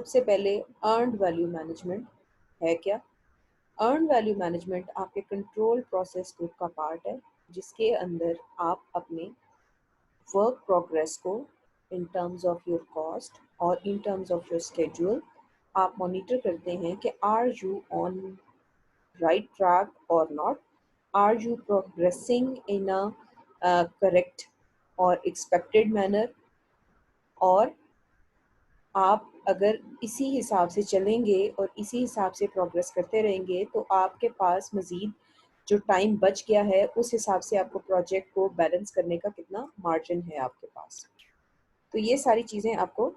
सबसे पहले earned value management है क्या? अर्न वैल्यू मैनेजमेंट आपके कंट्रोल प्रोसेस ग्रुप का पार्ट है, जिसके अंदर आप अपने वर्क प्रोग्रेस को in terms of your cost और in terms of your schedule आप मॉनिटर करते हैं कि are you on right track or not, are you progressing in a correct or expected manner, और आप अगर इसी हिसाब से चलेंगे और इसी हिसाब से प्रोग्रेस करते रहेंगे तो आपके पास मज़ीद जो टाइम बच गया है उस हिसाब से आपको प्रोजेक्ट को बैलेंस करने का कितना मार्जिन है आपके पास। तो ये सारी चीज़ें आपको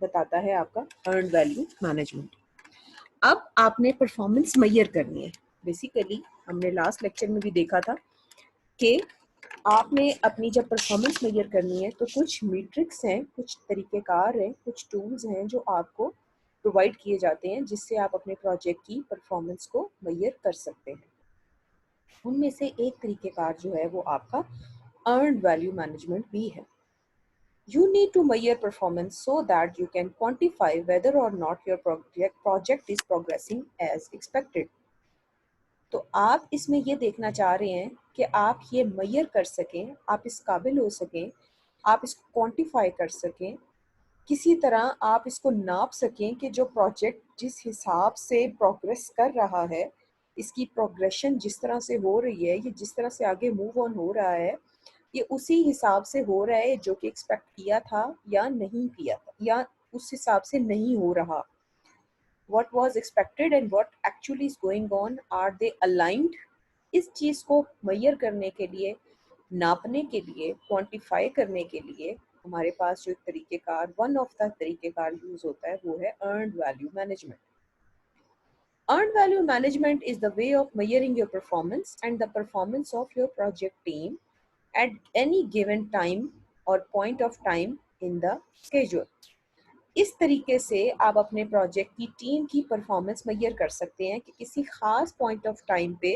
बताता है आपका अर्न वैल्यू मैनेजमेंट। अब आपने परफॉर्मेंस मेजर करनी है। बेसिकली हमने लास्ट लेक्चर में भी देखा था कि आपने अपनी जब परफॉर्मेंस मेजर करनी है तो कुछ मीट्रिक्स हैं, कुछ तरीक़ेकार हैं, कुछ टूल्स हैं जो आपको प्रोवाइड किए जाते हैं जिससे आप अपने प्रोजेक्ट की परफॉर्मेंस को मेजर कर सकते हैं। उनमें से एक तरीक़ेकार जो है वो आपका अर्न्ड वैल्यू मैनेजमेंट भी है। You need to measure performance so that you can quantify whether or not your project is progressing as expected. तो आप इसमें ये देखना चाह रहे हैं कि आप ये मेजर कर सकें, आप इस काबिल हो सकें, आप इसको क्वांटिफाई कर सकें, किसी तरह आप इसको नाप सकें कि जो प्रोजेक्ट जिस हिसाब से प्रोग्रेस कर रहा है, इसकी प्रोग्रेशन जिस तरह से हो रही है, ये जिस तरह से आगे मूव ऑन हो रहा है, ये उसी हिसाब से हो रहा है जो कि एक्सपेक्ट किया था या नहीं किया था, या उस हिसाब से नहीं हो रहा। What was expected and what actually is going on, are they aligned? इस चीज़ को मेजर करने के लिए, नापने के लिए, क्वांटिफाई करने के लिए हमारे पास जो तरीक़ेकार, वन ऑफ द तरीक़ेकार यूज़ होता है वो है earned value management. Earned value management is the way of measuring your performance and the performance of your project team at any given time or point of time in the schedule. इस तरीके से आप अपने project की team की performance major कर सकते हैं कि किसी खास पॉइंट ऑफ टाइम पे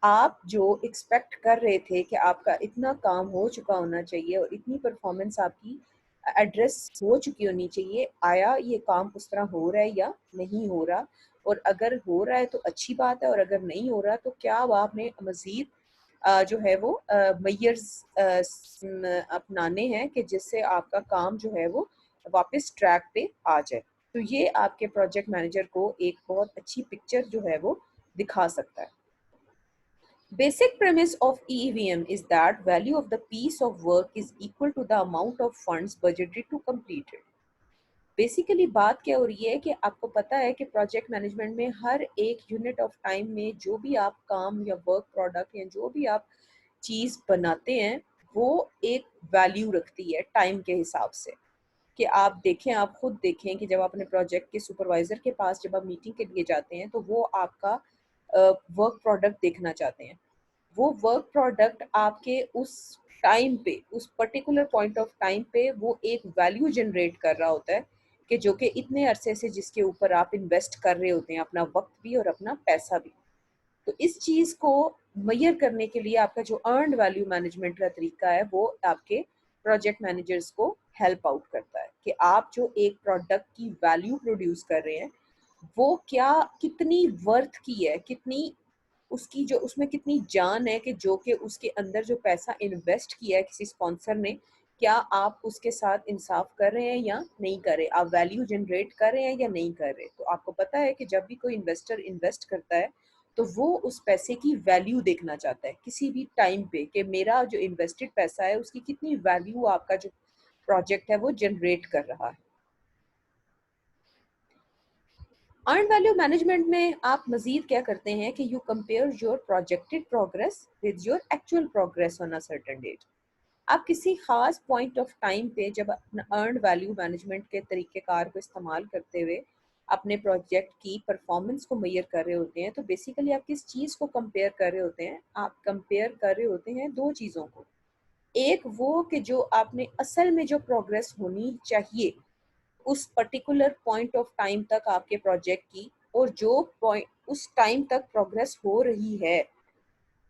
आप जो एक्सपेक्ट कर रहे थे कि आपका इतना काम हो चुका होना चाहिए और इतनी परफॉर्मेंस आपकी एड्रेस हो चुकी होनी चाहिए, आया ये काम उस तरह हो रहा है या नहीं हो रहा, और अगर हो रहा है तो अच्छी बात है और अगर नहीं हो रहा तो क्या आपने मज़ीद जो है वो मेजर्स अपनाने हैं कि जिससे आपका काम जो है वो वापस ट्रैक पे आ जाए। तो ये आपके प्रोजेक्ट मैनेजर को एक बहुत अच्छी पिक्चर जो है वो दिखा सकता है। Basic premise of EEVM is that value of the piece of work is equal to the amount of funds budgeted to complete it. Basically बात क्या हो रही है कि आपको पता है कि प्रोजेक्ट मैनेजमेंट में हर एक यूनिट ऑफ टाइम में जो भी आप काम या वर्क प्रोडक्ट या जो भी आप चीज़ बनाते हैं वो एक वैल्यू रखती है टाइम के हिसाब से। कि आप देखें, आप खुद देखें कि जब आप अपने प्रोजेक्ट के सुपरवाइज़र के पास जब आप मीटिंग के लिए जाते हैं तो वो आपका वर्क प्रोडक्ट देखना चाहते हैं। वो वर्क प्रोडक्ट आपके उस टाइम पे, उस पर्टिकुलर पॉइंट ऑफ टाइम पे वो एक वैल्यू जनरेट कर रहा होता है कि जो कि इतने अरसे से जिसके ऊपर आप इन्वेस्ट कर रहे होते हैं अपना वक्त भी और अपना पैसा भी। तो इस चीज़ को मेजर करने के लिए आपका जो अर्न्ड वैल्यू मैनेजमेंट का तरीका है वो आपके प्रोजेक्ट मैनेजर्स को हेल्प आउट करता है कि आप जो एक प्रोडक्ट की वैल्यू प्रोड्यूस कर रहे हैं वो क्या, कितनी वर्थ की है, कितनी उसकी जो उसमें कितनी जान है कि जो कि उसके अंदर जो पैसा इन्वेस्ट किया है किसी स्पॉन्सर ने, क्या आप उसके साथ इंसाफ कर रहे हैं या नहीं कर रहे, आप वैल्यू जनरेट कर रहे हैं या नहीं कर रहे। तो आपको पता है कि जब भी कोई इन्वेस्टर इन्वेस्ट करता है तो वो उस पैसे की वैल्यू देखना चाहता है किसी भी टाइम पे कि मेरा जो इन्वेस्टेड पैसा है उसकी कितनी वैल्यू आपका जो प्रोजेक्ट है वो जनरेट कर रहा है। अर्न वैल्यू मैनेजमेंट में आप मजीद क्या करते हैं कि you compare your projected progress with your actual progress on a certain date. आप किसी खास पॉइंट ऑफ टाइम पे जब अपना अर्न वैल्यू मैनेजमेंट के तरीक़ेकार को इस्तेमाल करते हुए अपने प्रोजेक्ट की परफॉर्मेंस को मेजर कर रहे होते हैं तो बेसिकली आप किस चीज़ को कंपेयर कर रहे होते हैं? आप कंपेयर कर रहे होते हैं दो चीज़ों को। एक वो कि जो आपने असल में जो प्रोग्रेस होनी चाहिए उस पर्टिकुलर पॉइंट ऑफ टाइम तक आपके प्रोजेक्ट की, और जो पॉइंट उस टाइम तक प्रोग्रेस हो रही है,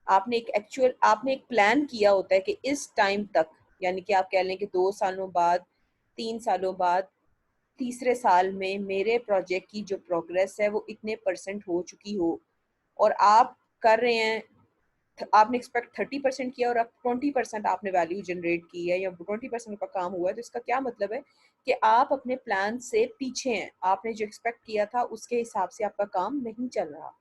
आपने एक प्लान किया होता है कि इस टाइम तक, यानी कि आप कह लें कि 2 सालों बाद, 3 सालों बाद तीसरे साल में मेरे प्रोजेक्ट की जो प्रोग्रेस है वो इतने परसेंट हो चुकी हो, और आप कर रहे हैं, आपने एक्सपेक्ट 30% किया और अब 20% आपने वैल्यू जनरेट की है या 20% का काम हुआ है, तो इसका क्या मतलब है कि आप अपने प्लान से पीछे हैं। आपने जो एक्सपेक्ट किया था उसके हिसाब से आपका काम नहीं चल रहा।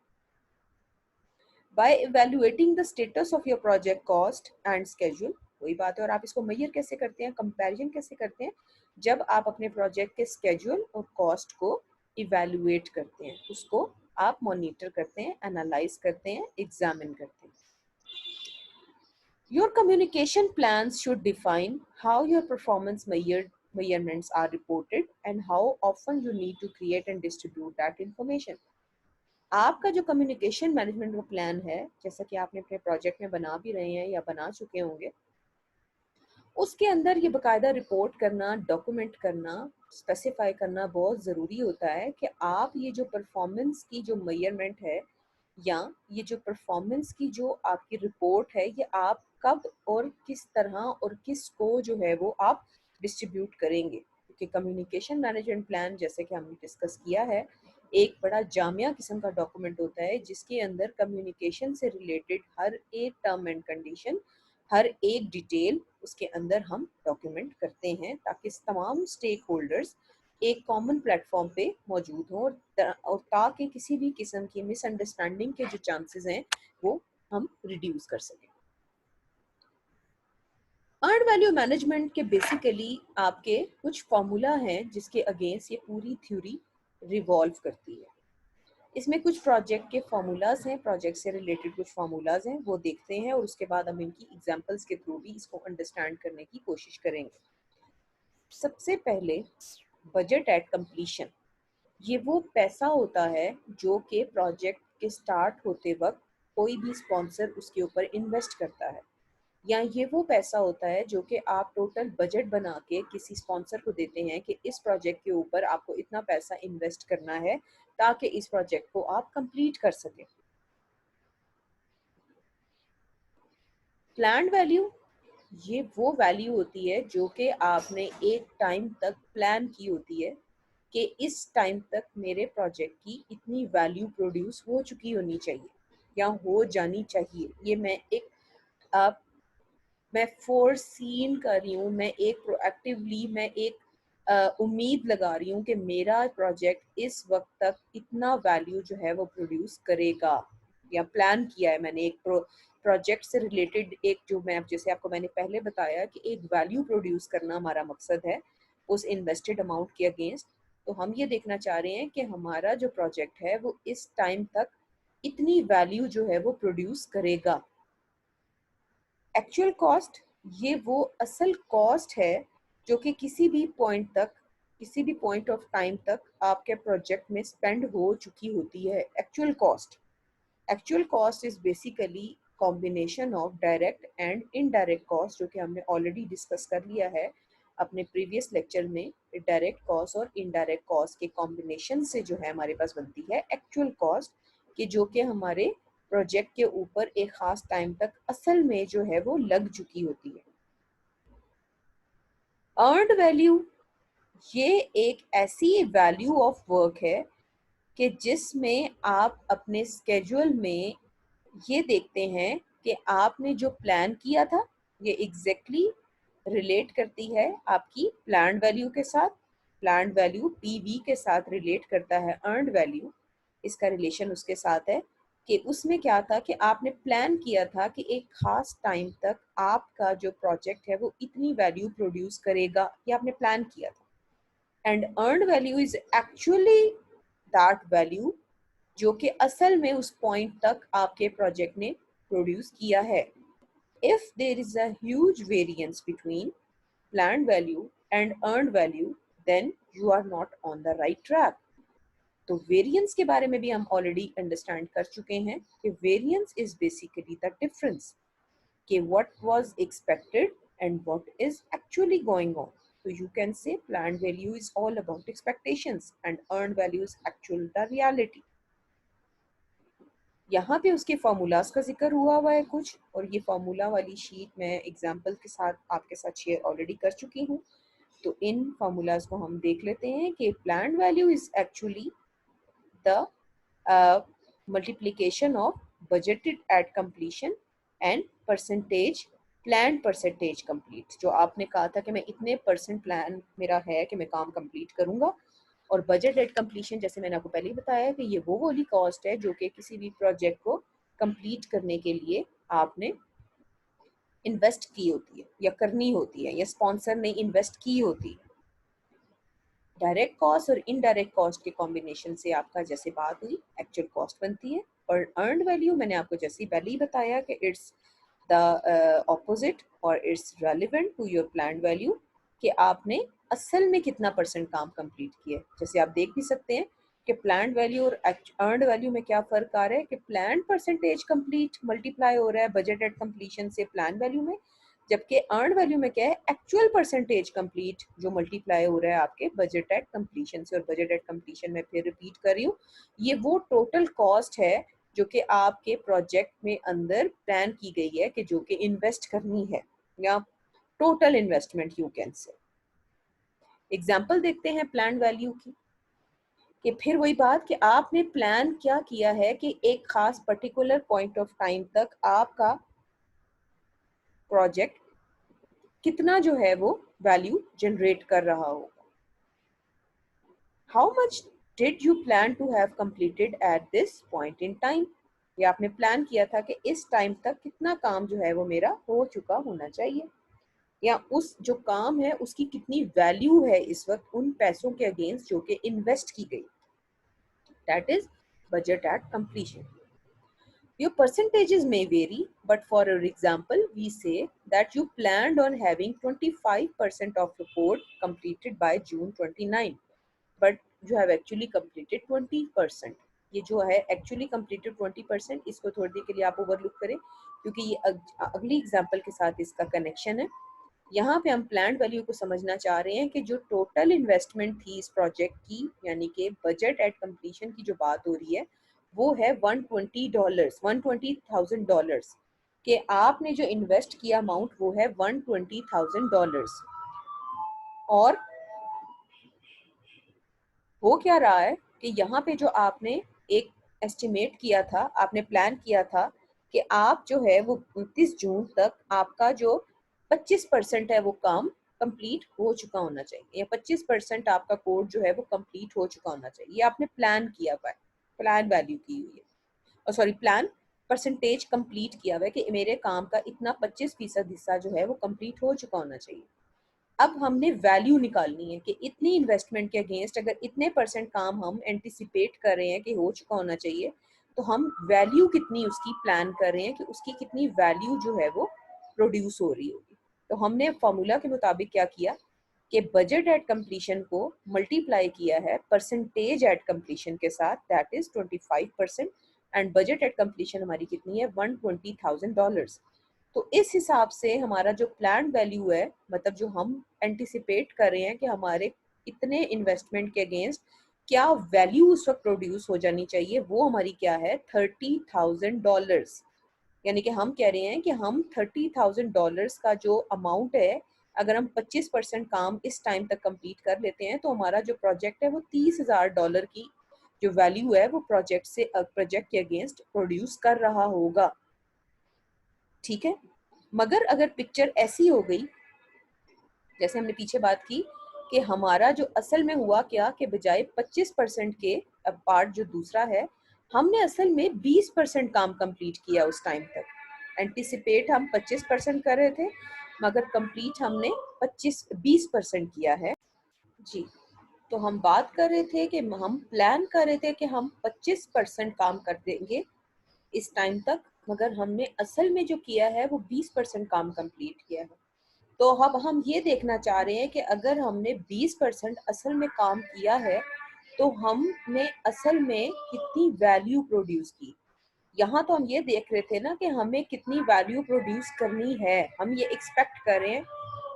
By evaluating the status of your project cost and schedule, वही बात है। और आप इसको मेजर कैसे करते हैं, कंपैरिजन कैसे करते हैं, जब आप अपने प्रोजेक्ट के स्केड्यूल और कॉस्ट को इवेल्युएट करते हैं, उसको आप मॉनिटर करते हैं, एनालाइज करते हैं, एग्जामिन करते हैं। Your communication plans should define how your measurements are reported and how often you need to create and distribute that information. आपका जो कम्युनिकेशन मैनेजमेंट का प्लान है, जैसा कि आपने अपने प्रोजेक्ट में बना भी रहे हैं या बना चुके होंगे, उसके अंदर ये बकायदा रिपोर्ट करना, डॉक्यूमेंट करना, स्पेसिफाई करना बहुत ज़रूरी होता है कि आप ये जो परफॉर्मेंस की जो मेजरमेंट है या ये जो परफॉर्मेंस की जो आपकी रिपोर्ट है, ये आप कब और किस तरह और किसको जो है वो आप डिस्ट्रीब्यूट करेंगे। क्योंकि कम्युनिकेशन मैनेजमेंट प्लान, जैसे कि हमने डिस्कस किया है, एक बड़ा जामिया किस्म का डॉक्यूमेंट होता है जिसके अंदर कम्युनिकेशन से रिलेटेड हर एक टर्म एंड कंडीशन, हर एक डिटेल उसके अंदर हम डॉक्यूमेंट करते हैं, ताकि तमाम स्टेक होल्डर्स एक कॉमन प्लेटफॉर्म पे मौजूद हों, और ताकि किसी भी किस्म की मिसअंडरस्टैंडिंग के जो चांसेस हैं वो हम रिड्यूस कर सकें। अर्न वैल्यू मैनेजमेंट के बेसिकली आपके कुछ फार्मूला हैं जिसके अगेंस्ट ये पूरी थ्योरी रिवॉल्व करती है। इसमें कुछ प्रोजेक्ट के फार्मूलाज हैं, प्रोजेक्ट से रिलेटेड कुछ फार्मूलाज हैं, वो देखते हैं और उसके बाद हम इनकी एग्जांपल्स के थ्रू भी इसको अंडरस्टैंड करने की कोशिश करेंगे। सबसे पहले, बजट एट कंप्लीशन। ये वो पैसा होता है जो कि प्रोजेक्ट के स्टार्ट होते वक्त कोई भी स्पॉन्सर उसके ऊपर इन्वेस्ट करता है, या ये वो पैसा होता है जो कि आप टोटल बजट बना के किसी स्पॉन्सर को देते हैं कि इस प्रोजेक्ट के ऊपर आपको इतना पैसा इन्वेस्ट करना है ताकि इस प्रोजेक्ट को आप कंप्लीट कर सकें। प्लान्ड वैल्यू, ये वो वैल्यू होती है जो कि आपने एक टाइम तक प्लान की होती है कि इस टाइम तक मेरे प्रोजेक्ट की इतनी वैल्यू प्रोड्यूस हो चुकी होनी चाहिए या हो जानी चाहिए। ये मैं एक आप मैं फोरसीन कर रही हूँ, मैं एक प्रोएक्टिवली मैं एक उम्मीद लगा रही हूँ कि मेरा प्रोजेक्ट इस वक्त तक इतना वैल्यू जो है वो प्रोड्यूस करेगा, या प्लान किया है मैंने एक प्रोजेक्ट से रिलेटेड। एक जो मैं जैसे आपको मैंने पहले बताया कि एक वैल्यू प्रोड्यूस करना हमारा मकसद है उस इन्वेस्टेड अमाउंट के अगेंस्ट। तो हम ये देखना चाह रहे हैं कि हमारा जो प्रोजेक्ट है वो इस टाइम तक इतनी वैल्यू जो है वो प्रोड्यूस करेगा। एक्चुअल कॉस्ट, ये वो असल कॉस्ट है जो कि किसी भी पॉइंट तक, किसी भी पॉइंट ऑफ टाइम तक आपके प्रोजेक्ट में स्पेंड हो चुकी होती है। Actual cost, actual cost is basically combination of direct and indirect cost, जो कि हमने ऑलरेडी डिस्कस कर लिया है अपने प्रीवियस लेक्चर में। डायरेक्ट कॉस्ट और इनडायरेक्ट कॉस्ट के कॉम्बिनेशन से जो है हमारे पास बनती है एक्चुअल कॉस्ट, कि जो कि हमारे प्रोजेक्ट के ऊपर एक खास टाइम तक असल में जो है वो लग चुकी होती है। अर्नड वैल्यू, ये एक ऐसी वैल्यू ऑफ वर्क है कि जिसमें आप अपने स्केड्यूल में ये देखते हैं कि आपने जो प्लान किया था ये एग्जैक्टली रिलेट करती है आपकी प्लान्ड वैल्यू के साथ। प्लान्ड वैल्यू पीवी के साथ रिलेट करता है अर्नड वैल्यू। इसका रिलेशन उसके साथ है कि उसमें क्या था कि आपने प्लान किया था कि एक खास टाइम तक आपका जो प्रोजेक्ट है वो इतनी वैल्यू प्रोड्यूस करेगा, ये आपने प्लान किया था। And earned value is actually that value जो कि असल में उस पॉइंट तक आपके प्रोजेक्ट ने प्रोड्यूस किया है। If there is a huge variance between planned value and earned value, then you are not on the right track. तो वेरिएंस के बारे में भी हम ऑलरेडी अंडरस्टैंड कर चुके हैं कि variance is basically the difference कि what was expected and what is actually going on. So you can say planned value is all about expectations and earned value is actual the reality. यहाँ पे उसके formulas का जिक्र हुआ है कुछ, और ये फार्मूला वाली शीट मैं एग्जांपल के साथ आपके साथ शेयर ऑलरेडी कर चुकी हूँ। तो इन फॉर्मूलाज को हम देख लेते हैं कि planned value is actually the multiplication of budgeted at completion and percentage planned percentage complete। जो आपने कहा था कि मैं इतने परसेंट प्लान मेरा है कि मैं काम कंप्लीट करूंगा, और बजट एट कंप्लीशन जैसे मैंने आपको पहले ही बताया कि ये वो वाली कॉस्ट है जो कि किसी भी प्रोजेक्ट को कंप्लीट करने के लिए आपने इन्वेस्ट की होती है या करनी होती है या स्पॉन्सर ने इन्वेस्ट की होती है। डायरेक्ट कॉस्ट और इनडायरेक्ट कॉस्ट के कॉम्बिनेशन से आपका जैसे बात हुई एक्चुअल कॉस्ट बनती है। और अर्नड वैल्यू मैंने आपको जैसे ही पहले ही बताया कि इट्स द ऑपोजिट और it's relevant to your planned value, कि आपने असल में कितना परसेंट काम कंप्लीट किया है। जैसे आप देख भी सकते हैं कि प्लान्ड वैल्यू और अर्नड वैल्यू में क्या फ़र्क आ रहा है कि प्लान्ड परसेंटेज कंप्लीट मल्टीप्लाई हो रहा है बजट एट कंप्लीशन से प्लान वैल्यू में, जबकि अर्न वैल्यू में क्या है एक्चुअल परसेंटेज कंप्लीट जो मल्टीप्लाई हो रहा है आपके बजट एट कंप्लीशन से। और बजट एट कंप्लीशन में फिर रिपीट कर रही हूँ, ये वो टोटल कॉस्ट है जो कि आपके प्रोजेक्ट में अंदर प्लान की गई है कि जो कि इन्वेस्ट करनी है, या total investment you can say. Example देखते हैं प्लान वैल्यू की, कि फिर वही बात कि आपने प्लान क्या किया है कि एक खास पर्टिकुलर पॉइंट ऑफ टाइम तक आपका प्रोजेक्ट कितना जो है वो वैल्यू जनरेट कर रहा होगा। How much did you plan to have completed at this point in time, ये आपने प्लान किया था कि इस टाइम तक कितना काम जो है वो मेरा हो चुका होना चाहिए, या उस जो काम है उसकी कितनी वैल्यू है इस वक्त उन पैसों के अगेंस्ट जो कि इन्वेस्ट की गई। That is budget at completion. Your percentages may vary, but for an example, we say that you planned on having 25% of report completed by June 29, but you have actually completed 20%। ये जो है actually completed 20%, इसको थोड़ी देर के लिए आप overlook करें क्योंकि ये अगली एग्जाम्पल के साथ इसका कनेक्शन है। यहाँ पे हम प्लान वैल्यू को समझना चाह रहे हैं कि जो टोटल इन्वेस्टमेंट थी इस प्रोजेक्ट की, यानी कि बजट एट कंप्लीशन की जो बात हो रही है वो है $120, $120,000, कि आपने जो इन्वेस्ट किया अमाउंट वो है $120,000। और हो क्या रहा है कि यहाँ पे जो आपने एक एस्टिमेट किया था, आपने प्लान किया था कि आप जो है वो 29 जून तक आपका जो 25% है वो काम कंप्लीट हो चुका होना चाहिए, या 25% आपका कोड जो है वो कंप्लीट हो चुका होना चाहिए। ये आपने प्लान किया हुआ है, प्लान वैल्यू की हुई है, और सॉरी प्लान परसेंटेज कंप्लीट किया हुआ है कि मेरे काम का इतना 25% हिस्सा जो है वो कंप्लीट हो चुका होना चाहिए। अब हमने वैल्यू निकालनी है कि इतनी इन्वेस्टमेंट के अगेंस्ट अगर इतने परसेंट काम हम एंटिसिपेट कर रहे हैं कि हो चुका होना चाहिए, तो हम वैल्यू कितनी उसकी प्लान कर रहे हैं कि उसकी कितनी वैल्यू जो है वो प्रोड्यूस हो रही होगी। तो हमने फॉर्मूला के मुताबिक क्या किया कि बजट एट कंप्लीशन को मल्टीप्लाई किया है परसेंटेज एट कंप्लीशन के साथ, that is 25%, and budget at completion हमारी कितनी है $120,000। तो इस हिसाब से हमारा जो प्लान वैल्यू है, मतलब जो हम एंटिसिपेट कर रहे हैं कि हमारे इतने इन्वेस्टमेंट के अगेंस्ट क्या वैल्यू उस वक्त प्रोड्यूस हो जानी चाहिए, वो हमारी क्या है $30,000। यानी कि हम कह रहे हैं कि हम $30,000 का जो अमाउंट है, अगर हम 25% काम इस टाइम तक कंप्लीट कर लेते हैं तो हमारा जो प्रोजेक्ट है वो $30,000 की जो वैल्यू है वो प्रोजेक्ट के अगेंस्ट प्रोड्यूस कर रहा होगा। ठीक है, मगर अगर पिक्चर ऐसी हो गई जैसे हमने पीछे बात की कि हमारा जो असल में हुआ क्या कि बजाय 25% के पार्ट जो दूसरा है, हमने असल में 20% काम कंप्लीट किया उस टाइम तक। एंटिसिपेट हम 25% कर रहे थे, मगर कंप्लीट हमने 20% किया है। जी, तो हम बात कर रहे थे कि हम प्लान कर रहे थे कि हम 25% काम कर देंगे इस टाइम तक, मगर हमने असल में जो किया है वो 20% काम कंप्लीट किया है। तो अब हम ये देखना चाह रहे हैं कि अगर हमने 20% असल में काम किया है तो हमने असल में कितनी वैल्यू प्रोड्यूस की। यहाँ तो हम ये देख रहे थे ना कि हमें कितनी वैल्यू प्रोड्यूस करनी है, हम ये एक्सपेक्ट कर रहे हैं,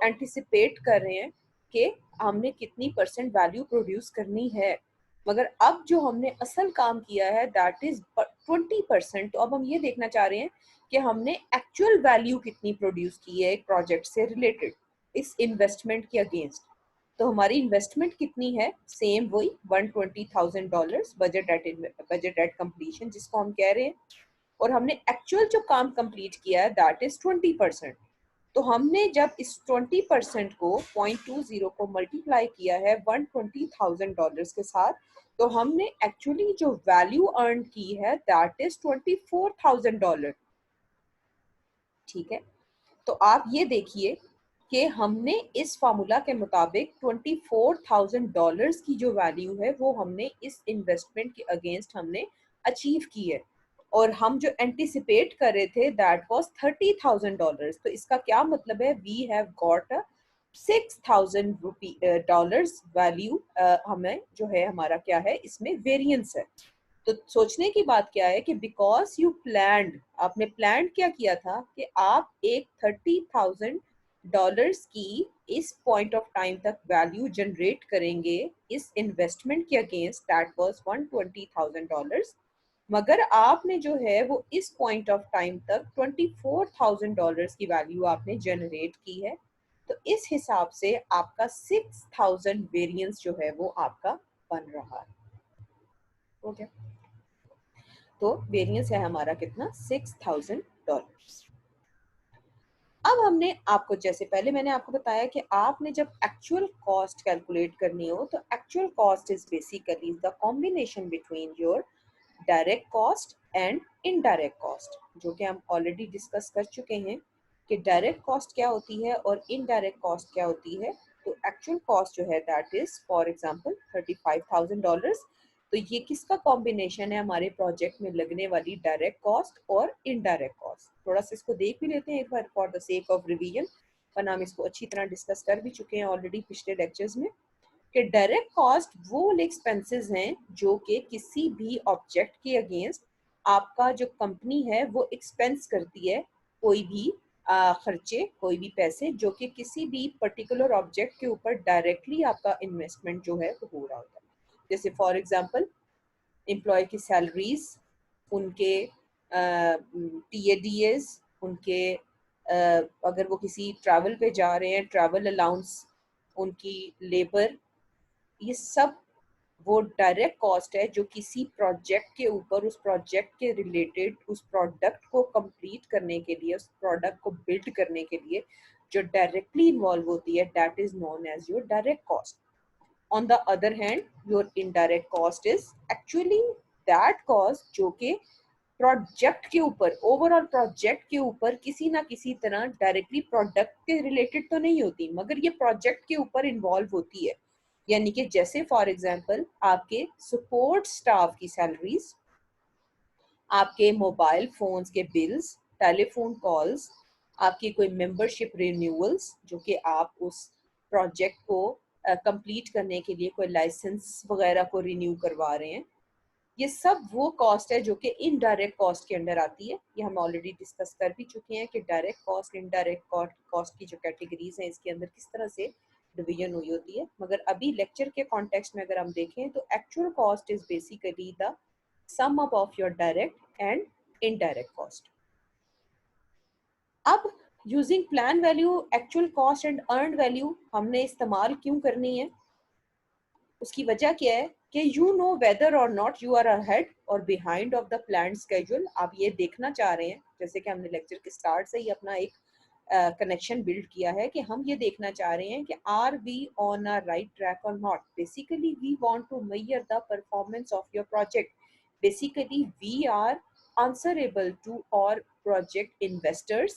एंटिसिपेट कर रहे हैं कि हमने कितनी परसेंट वैल्यू प्रोड्यूस करनी है, मगर अब जो हमने असल काम किया है दैट इज 20%। तो अब हम ये देखना चाह रहे हैं कि हमने एक्चुअल वैल्यू कितनी प्रोड्यूस की है एक प्रोजेक्ट से रिलेटेड इस इन्वेस्टमेंट के अगेंस्ट। तो हमारी इन्वेस्टमेंट कितनी है, सेम वही $120,000 बजट एट कंप्लीशन जिसको हम कह रहे हैं, और हमने एक्चुअल जो काम कंप्लीट किया है दैट इज 20%। तो हमने जब इस 20% को 0.20 को मल्टीप्लाई किया है $120,000 के साथ, तो हमने एक्चुअली जो वैल्यू अर्न की है दैट इज $24,000। ठीक है, तो आप ये देखिए कि हमने इस फार्मूला के मुताबिक $24,000 की जो वैल्यू है वो हमने इस इन्वेस्टमेंट के अगेंस्ट हमने अचीव की है, और हम जो एंटिसिपेट कर रहे थे दैट वाज $30,000। तो इसका क्या मतलब है, we have got a $6,000 value, हमें जो है हमारा क्या है इसमें वेरिएंस है। तो सोचने की बात क्या है कि बिकॉज यू प्लान्ड, आपने प्लान क्या किया था कि आप एक $30,000 की इस पॉइंट ऑफ टाइम तक वैल्यू जनरेट करेंगे इस इन्वेस्टमेंट के अगेंस्ट, दैट वाज $120,000, मगर आपने जो है वो इस पॉइंट ऑफ टाइम तक $24,000 की वैल्यू आपने जनरेट की है। तो इस हिसाब से आपका 6,000 वेरिएंस जो है वो आपका बन रहा है। ओके, तो वेरिएंस है हमारा कितना, $6,000। अब हमने आपको, जैसे पहले मैंने आपको बताया कि आपने जब एक्चुअल कॉस्ट कैलकुलेट करनी हो तो actual cost is basically the combination between your direct cost and indirect cost, जो कि हम ऑलरेडी डिस्कस कर चुके हैं कि डायरेक्ट कॉस्ट क्या होती है और इनडायरेक्ट कॉस्ट क्या होती है। तो एक्चुअल कॉस्ट जो है दैट इज फॉर एग्जांपल $35,000। तो ये किसका कॉम्बिनेशन है, हमारे प्रोजेक्ट में लगने वाली डायरेक्ट कॉस्ट और इनडायरेक्ट कॉस्ट। थोड़ा सा इसको देख भी लेते हैं एक बार for the sake of revision, वरना हम इसको अच्छी तरह डिस्कस कर भी चुके हैं ऑलरेडी पिछले लेक्चर्स में, कि डायरेक्ट कॉस्ट वो एक्सपेंसेस हैं जो कि किसी भी ऑब्जेक्ट के अगेंस्ट आपका जो कंपनी है वो एक्सपेंस करती है, कोई भी खर्चे, कोई भी पैसे जो कि किसी भी पर्टिकुलर ऑब्जेक्ट के ऊपर डायरेक्टली आपका इन्वेस्टमेंट जो है वो हो रहा होता है। जैसे फॉर एग्जांपल एम्प्लॉय की सैलरीज, उनके TADs, उनके अगर वो किसी ट्रैवल पे जा रहे हैं ट्रैवल अलाउंस, उनकी लेबर, ये सब वो डायरेक्ट कॉस्ट है जो किसी प्रोजेक्ट के ऊपर, उस प्रोजेक्ट के रिलेटेड, उस प्रोडक्ट को कंप्लीट करने के लिए, उस प्रोडक्ट को बिल्ड करने के लिए जो डायरेक्टली इन्वॉल्व होती है, that is known as your direct cost. On the other hand, your indirect cost is actually that cost जो कि प्रोजेक्ट के ऊपर, ओवरऑल प्रोजेक्ट के ऊपर किसी ना किसी तरह डायरेक्टली प्रोडक्ट के रिलेटेड तो नहीं होती, मगर ये प्रोजेक्ट के ऊपर इन्वॉल्व होती है। यानी कि जैसे फॉर एग्जांपल आपके सपोर्ट स्टाफ की सैलरीज, आपके मोबाइल फोन्स के बिल्स, टेलीफोन कॉल्स, आपकी कोई मेंबरशिप रिन्यूअल्स जो कि आप उस प्रोजेक्ट को कंप्लीट करने के लिए कोई लाइसेंस वगैरह को रिन्यू करवा रहे हैं, ये सब वो कॉस्ट है जो कि इनडायरेक्ट कॉस्ट के अंडर आती है। ये हम ऑलरेडी डिस्कस कर भी चुके हैं कि डायरेक्ट कॉस्ट, इनडायरेक्ट कॉस्ट की जो कैटेगरीज हैं इसके अंदर किस तरह से डिवीजन हुई होती है, मगर अभी लेक्चर के कॉन्टेक्स्ट में अगर हम देखें तो actual cost is basically the sum up of your direct and indirect cost. अब using plan value, actual cost and earned value हमने इस्तेमाल क्यों करनी है, उसकी वजह क्या है कि यू नो वेदर और नॉट यू आर अहेड और behind of the plan schedule. आप ये देखना चाह रहे हैं, जैसे कि हमने लेक्चर के स्टार्ट से ही अपना एक कनेक्शन बिल्ड किया है कि हम ये देखना चाह रहे हैं कि are we on a right track or not. Basically we want to measure the performance of your project. Basically we are answerable to our project investors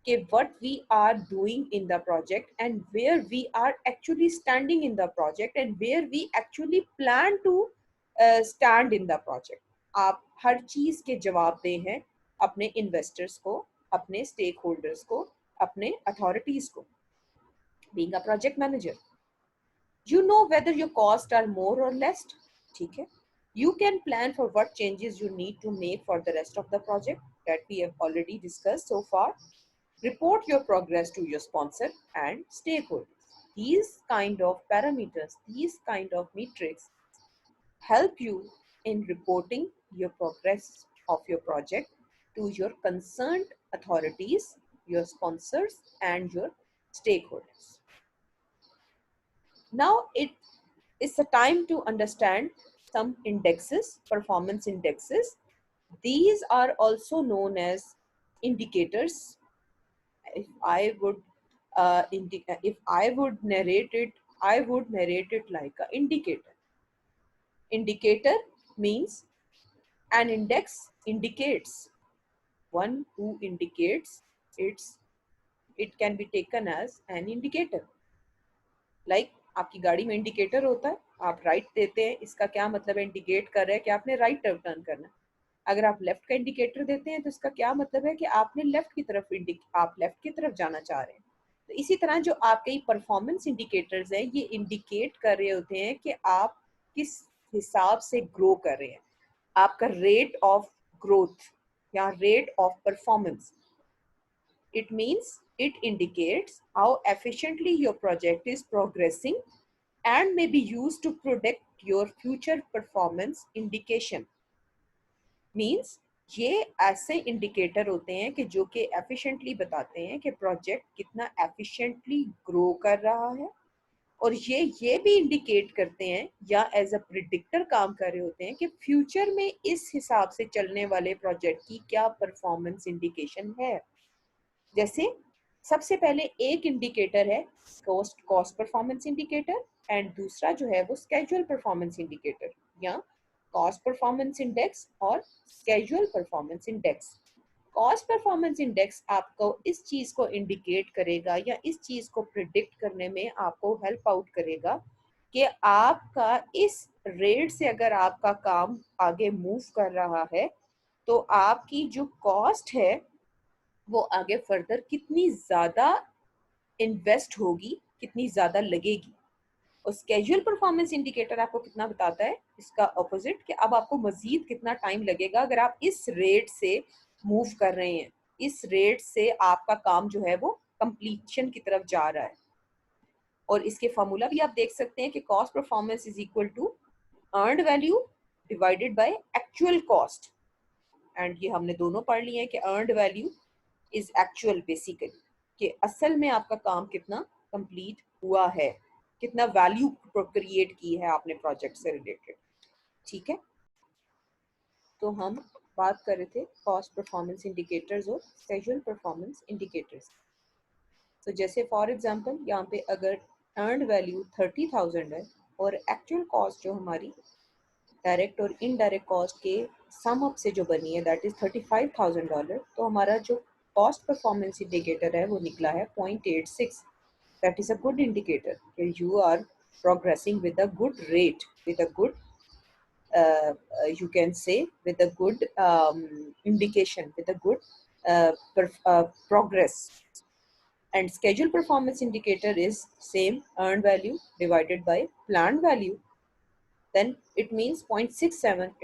कि what we are doing in the project and where we are actually standing in the project and where we actually plan to stand in the project। आप हर चीज के जवाब दे हैं अपने investors को, अपने stake holders को, अपने अथॉरिटीज को। Being a project manager you know whether your costs are more or less, ठीक है। You can plan for what changes you need to make for the rest of the project that we have already discussed so far. Report your progress to your sponsor and stakeholders. These kind of parameters, these kind of metrics help you in reporting your progress of your project to your concerned authorities, your sponsors and your stakeholders. Now it's a time to understand some indexes, performance indexes. These are also known as indicators. If I would if I would narrate it, I would narrate it like an indicator. Indicator means an index indicates, one who indicates. It can be taken as an indicator. Like आपकी गाड़ी में indicator होता है, आप right देते हैं, इसका क्या मतलब है, इंडिकेट कर रहा है कि आपने राइट टर्न करना है। अगर आप लेफ्ट का इंडिकेटर देते हैं तो इसका क्या मतलब है कि आपने लेफ्ट की तरफ आप लेफ्ट की तरफ जाना चाह रहे हैं। तो इसी तरह जो आपके परफॉर्मेंस इंडिकेटर्स हैं, ये इंडिकेट कर रहे होते हैं कि आप किस हिसाब से ग्रो कर रहे हैं, आपका रेट ऑफ ग्रोथ या rate of performance. It means it indicates how efficiently your project is progressing and may be used to predict your future performance indication. Means ये ऐसे इंडिकेटर होते हैं कि जो कि एफिशिएंटली बताते हैं कि प्रोजेक्ट कितना एफिशिएंटली ग्रो कर रहा है, और ये भी इंडिकेट करते हैं या एज अ प्रिडिक्टर काम कर रहे होते हैं कि फ्यूचर में इस हिसाब से चलने वाले प्रोजेक्ट की क्या परफॉर्मेंस इंडिकेशन है। जैसे सबसे पहले एक इंडिकेटर है कॉस्ट परफॉर्मेंस इंडिकेटर, एंड दूसरा जो है वो स्केड्यूल परफॉर्मेंस इंडिकेटर या कॉस्ट परफॉर्मेंस इंडेक्स और schedule performance index. Cost performance index आपको इस चीज को इंडिकेट करेगा या इस चीज को प्रिडिक्ट करने में आपको हेल्प आउट करेगा कि आपका इस रेट से अगर आपका काम आगे मूव कर रहा है तो आपकी जो कॉस्ट है वो आगे फर्दर कितनी ज्यादा इन्वेस्ट होगी, कितनी ज्यादा लगेगी। और स्केड्यूल परफॉर्मेंस इंडिकेटर आपको कितना बताता है, इसका ऑपोजिट, कि अब आपको मजीद कितना टाइम लगेगा अगर आप इस रेट से मूव कर रहे हैं, इस रेट से आपका काम जो है वो कंप्लीशन की तरफ जा रहा है। और इसके फार्मूला भी आप देख सकते हैं कि cost performance is equal to earned value divided by actual cost. And ये हमने दोनों पढ़ लिए हैं कि earned value is actual, basically कि असल में आपका काम कितना कंप्लीट हुआ है, कितना वैल्यू क्रिएट की है आपने प्रोजेक्ट से रिलेटेड। ठीक है, तो हम बात कर रहे थे कॉस्ट परफॉर्मेंस इंडिकेटर्स और स्केड्यूल परफॉर्मेंस इंडिकेटर्स। तो जैसे फॉर एग्जांपल यहाँ पे अगर अर्नड वैल्यू 30,000 है और एक्चुअल कॉस्ट जो हमारी डायरेक्ट और इनडायरेक्ट कॉस्ट के सम अप से जो बनी है दैट इज $35,000, तो हमारा जो कॉस्ट परफॉर्मेंस इंडिकेटर है वो निकला है 0.86। That is a good indicator, you are progressing with a good rate, with a good you can say with a good indication, with a good progress. And schedule performance indicator is same, earned value divided by planned value. Then it means 0.67.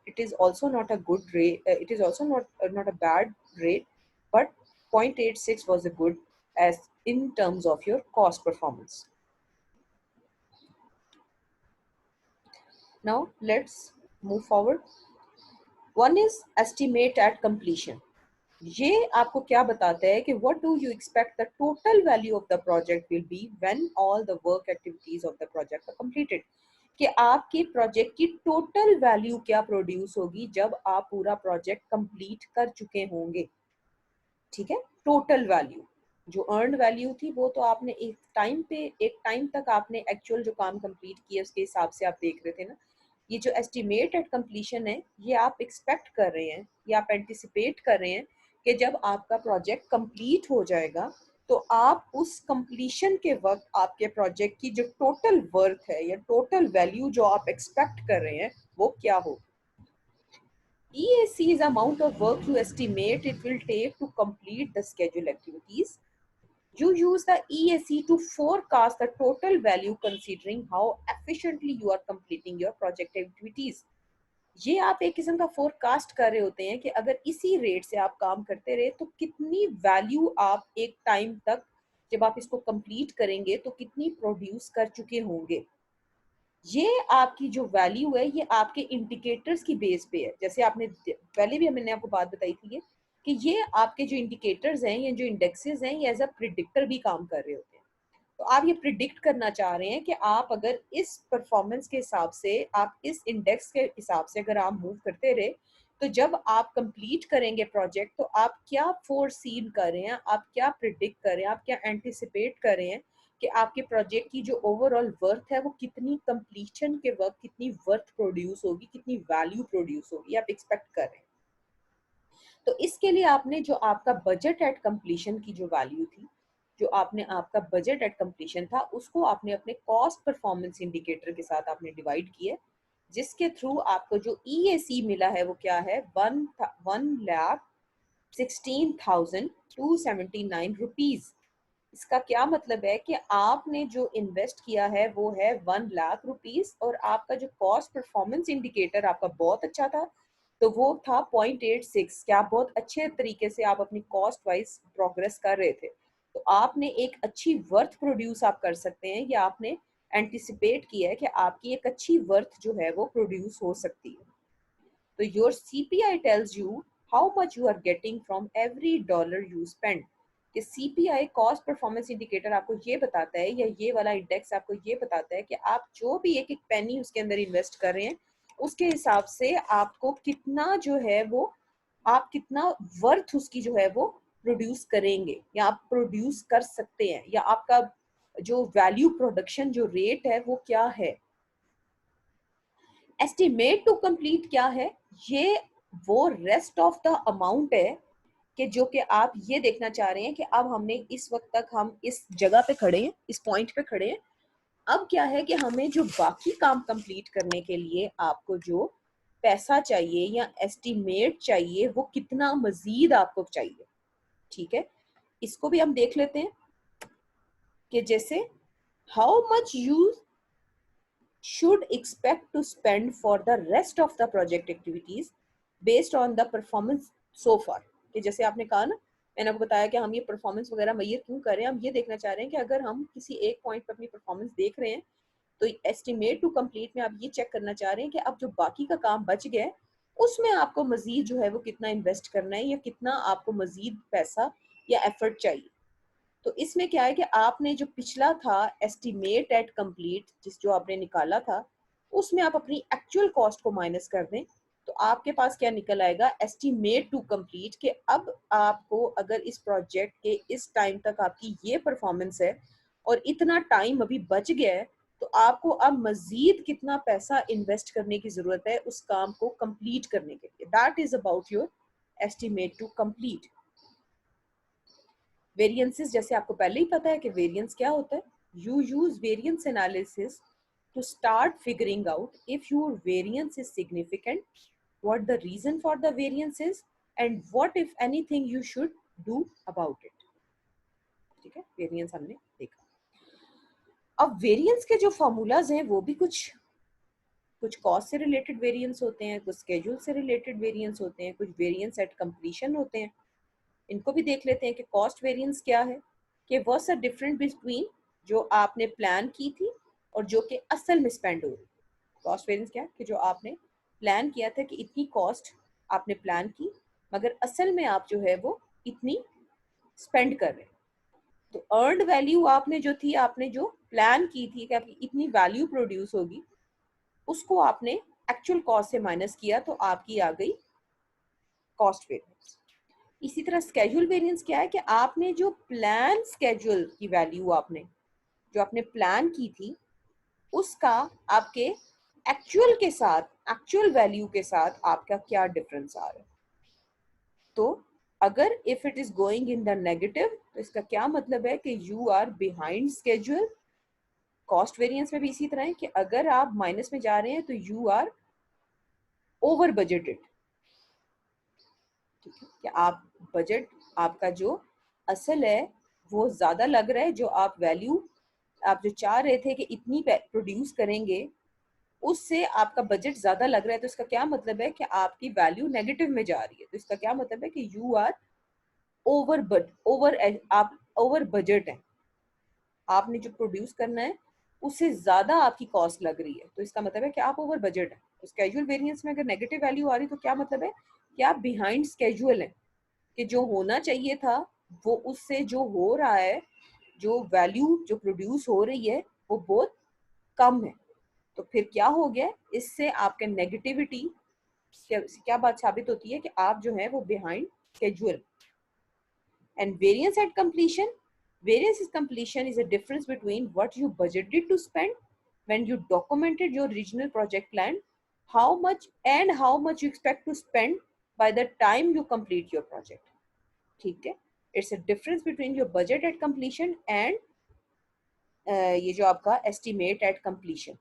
It is also not a good rate, it is also not a bad rate, but 0.86 was a good as in terms of your cost performance. Now let's move forward. One is estimate at completion. ये आपको क्या बताता है कि what do you expect the total value of the project will be when all the work activities of the project are completed, कि आपके project की total value क्या प्रोड्यूस होगी जब आप पूरा प्रोजेक्ट कंप्लीट कर चुके होंगे। ठीक है, टोटल वैल्यू, जो अर्नड वैल्यू थी वो तो आपने एक टाइम तक आपने एक्चुअल जो काम कंप्लीट किया उसके हिसाब से आप देख रहे थे ना। ये जो एस्टिमेट एट कंप्लीशन है ये आप एक्सपेक्ट कर रहे हैं या आप एंटिसिपेट कर रहे हैं कि जब आपका प्रोजेक्ट कंप्लीट हो जाएगा तो आप उस कंप्लीशन के वक्त आपके प्रोजेक्ट की जो टोटल वर्थ है या टोटल वैल्यू जो आप एक्सपेक्ट कर रहे हैं वो क्या हो। EAC is amount of work you estimate it will take to complete the scheduled activities. You use the EAC to forecast the total value considering how efficiently you are completing your project activities. ये आप एक किस्म का forecast कर रहे होते हैं कि अगर इसी रेट से आप काम करते रहे तो कितनी वैल्यू आप एक टाइम तक जब आप इसको कंप्लीट करेंगे तो कितनी प्रोड्यूस कर चुके होंगे। ये आपकी जो वैल्यू है ये आपके इंडिकेटर्स की बेस पे है। जैसे आपने पहले भी मैंने आपको बात बताई थी कि ये आपके जो इंडिकेटर्स हैं या जो इंडेक्सेस हैं ये एज अ प्रिडिक्टर भी काम कर रहे होते हैं। तो आप ये प्रिडिक्ट करना चाह रहे हैं कि आप अगर इस परफॉर्मेंस के हिसाब से, आप इस इंडेक्स के हिसाब से अगर आप मूव करते रहे, तो जब आप कंप्लीट करेंगे प्रोजेक्ट तो आप क्या फोरसीन कर रहे हैं, आप क्या प्रिडिक्ट कर रहे हैं, आप क्या एंटिसिपेट कर रहे हैं कि आपके प्रोजेक्ट की जो ओवरऑल वर्थ है वो कितनी कंप्लीशन के वक्त कितनी वर्थ प्रोड्यूस होगी, कितनी वैल्यू प्रोड्यूस होगी, आप एक्सपेक्ट कर रहे हैं। तो इसके लिए आपने जो आपका बजट एट कंप्लीशन की जो वैल्यू थी, जो आपने आपका बजट एट कंप्लीशन था, उसको आपने अपने कॉस्ट परफॉर्मेंस इंडिकेटर के साथ आपने डिवाइड किया, जिसके थ्रू आपको जो EAC मिला है वो क्या है, 1,16,279 रुपीज। इसका क्या मतलब है कि आपने जो इन्वेस्ट किया है वो है 1 लाख रुपीज, और आपका जो कॉस्ट परफॉर्मेंस इंडिकेटर आपका बहुत अच्छा था, तो वो था 0.86। क्या आप बहुत अच्छे तरीके से आप अपनी कॉस्ट वाइज प्रोग्रेस कर रहे थे, तो आपने एक अच्छी वर्थ प्रोड्यूस आप कर सकते हैं, या आपने एंटिसिपेट किया है कि आपकी एक अच्छी वर्थ जो है वो प्रोड्यूस हो सकती है। तो your CPI tells you how much you are getting from every dollar you spend. कि CPI कॉस्ट परफॉर्मेंस इंडिकेटर आपको ये बताता है, या ये वाला इंडेक्स आपको ये बताता है कि आप जो भी एक एक पेनी उसके अंदर इन्वेस्ट कर रहे हैं, उसके हिसाब से आपको कितना जो है वो, आप कितना वर्थ उसकी जो है वो प्रोड्यूस करेंगे, या आप प्रोड्यूस कर सकते हैं, या आपका जो वैल्यू प्रोडक्शन जो रेट है वो क्या है। एस्टिमेट टू कंप्लीट क्या है, ये वो रेस्ट ऑफ द अमाउंट है कि जो कि आप ये देखना चाह रहे हैं कि अब हमने इस वक्त तक हम इस जगह पे खड़े हैं, इस पॉइंट पे खड़े हैं, अब क्या है कि हमें जो बाकी काम कंप्लीट करने के लिए आपको जो पैसा चाहिए या एस्टिमेट चाहिए वो कितना मजीद आपको चाहिए। ठीक है, इसको भी हम देख लेते हैं कि जैसे how much you should expect to spend for the rest of the project activities based on the performance so far। कि जैसे आपने कहा ना, मैंने आपको बताया कि हम ये परफॉर्मेंस वगैरह मैयर क्यों कर रहे हैं, हम ये देखना चाह रहे हैं कि अगर हम किसी एक पॉइंट पर अपनी परफॉर्मेंस देख रहे हैं, तो एस्टिमेट टू कंप्लीट में आप ये चेक करना चाह रहे हैं कि अब जो बाकी का काम बच गया है उसमें आपको मजीद जो है वो कितना इन्वेस्ट करना है, या कितना आपको मजीद पैसा या एफर्ट चाहिए। तो इसमें क्या है कि आपने जो पिछला था एस्टिमेट एट कंप्लीट, जिस जो आपने निकाला था, उसमें आप अपनी एक्चुअल कॉस्ट को माइनस कर दें, तो आपके पास क्या निकल आएगा, एस्टिमेट टू कंप्लीट। कि अब आपको अगर इस प्रोजेक्ट के इस टाइम तक आपकी ये परफॉर्मेंस है और इतना टाइम अभी बच गया है, तो आपको अब मजीद कितना पैसा इन्वेस्ट करने की जरूरत है उस काम को कंप्लीट करने के लिए। That is about your estimate to complete. Variances जैसे आपको पहले ही पता है कि वेरिएंस क्या होता है। You use variance analysis to start figuring out if your variance is significant, what the reason for the variance is, and what if anything you should do about it. ठीक है, वेरिएंस हमने देखा। अब variance के जो formulas हैं वो भी कुछ कॉस्ट से रिलेटेड वेरिएंस होते हैं, कुछ स्केड्यूल से रिलेटेड वेरिएंस होते हैं, कुछ वेरिएंस एट कंप्लीशन होते हैं। इनको भी देख लेते हैं कि कॉस्ट वेरिएंस क्या है, कि व्हाट्स द डिफरेंस बिटवीन जो आपने प्लान की थी और जो कि असल में स्पेंड हो रही। कॉस्ट वेरिएंस क्या है, कि जो आपने प्लान किया था कि इतनी कॉस्ट आपने प्लान की, मगर असल में आप जो है वो इतनी स्पेंड कर रहे हैं। तो अर्नड वैल्यू आपने जो थी, आपने जो प्लान की थी कि आपकी इतनी वैल्यू प्रोड्यूस होगी, उसको आपने एक्चुअल कॉस्ट से माइनस किया, तो आपकी आ गई कॉस्ट वेरिएंस। इसी तरह स्केड्यूल वेरिएंस क्या है, कि आपने जो प्लान स्केड्यूल की वैल्यू आपने जो आपने प्लान की थी उसका आपके एक्चुअल के साथ, एक्चुअल वैल्यू के साथ आपका क्या डिफरेंस आ रहा है। तो अगर if it is going in the negative, तो इसका क्या मतलब है कि you are behind schedule. Cost variance में भी इसी तरह है कि अगर आप माइनस में जा रहे हैं तो यू आर ओवर बजटेड। ठीक है, कि आप बजट, आपका जो असल है वो ज्यादा लग रहा है, जो आप वैल्यू आप जो चाह रहे थे कि इतनी प्रोड्यूस करेंगे, उससे आपका बजट ज्यादा लग रहा है। तो इसका क्या मतलब है कि आपकी वैल्यू नेगेटिव में जा रही है। तो इसका क्या मतलब है कि यू आर ओवर आप ओवर बजट है, आपने जो प्रोड्यूस करना है उससे ज्यादा आपकी कॉस्ट लग रही है, तो इसका मतलब है कि आप ओवर बजट है। तो स्केड्यूल वेरिएंस में अगर नेगेटिव वैल्यू आ रही है तो क्या मतलब है कि आप बिहाइंड स्केड्यूल है, कि जो होना चाहिए था वो उससे जो हो रहा है जो वैल्यू जो प्रोड्यूस हो रही है वो बहुत कम है। तो फिर क्या हो गया, इससे आपके नेगेटिविटी क्या बात साबित होती है कि आप जो है वो behind schedule. And variance at completion, variance is completion is a difference between what you budgeted to spend when you documented your original project plan, how much you expect to spend by the time you complete your project. ठीक है, it's a difference between your budget at completion and ये जो आपका estimate at completion,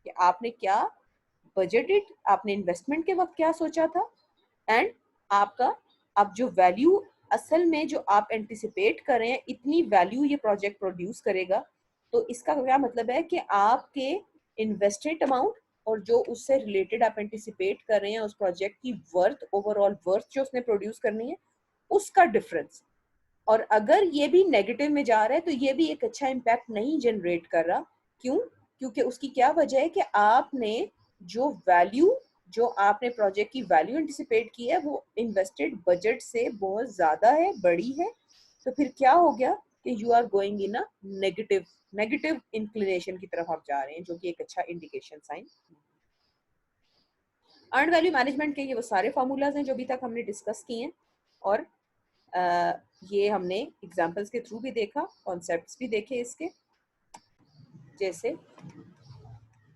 कि आपने क्या budgeted, आपने investment के वक्त क्या सोचा था, एंड आपका अब जो वैल्यू असल में जो आप एंटिसिपेट कर रहे हैं इतनी वैल्यू ये प्रोजेक्ट प्रोड्यूस करेगा। तो इसका क्या मतलब है कि आपके इन्वेस्टेड अमाउंट और जो उससे रिलेटेड आप एंटिसिपेट कर रहे हैं उस प्रोजेक्ट की वर्थ, ओवरऑल वर्थ जो उसने प्रोड्यूस करनी है उसका डिफरेंस। और अगर ये भी नेगेटिव में जा रहा है तो ये भी एक अच्छा इम्पैक्ट नहीं जनरेट कर रहा। क्यों? क्योंकि उसकी क्या वजह है कि आपने जो वैल्यू, जो आपने प्रोजेक्ट की वैल्यू एंटिसिपेट की है वो इन्वेस्टेड बजट से बहुत ज्यादा है, बड़ी है। तो फिर क्या हो गया कि you are going in a negative negative inclination की तरफ आप जा रहे हैं, जो कि एक अच्छा indication sign. Earn value management के ये वो सारे फार्मूलाज हैं जो अभी तक हमने डिस्कस किए हैं, और ये हमने एग्जाम्पल्स के थ्रू भी देखा, कॉन्सेप्ट्स भी देखे इसके। जैसे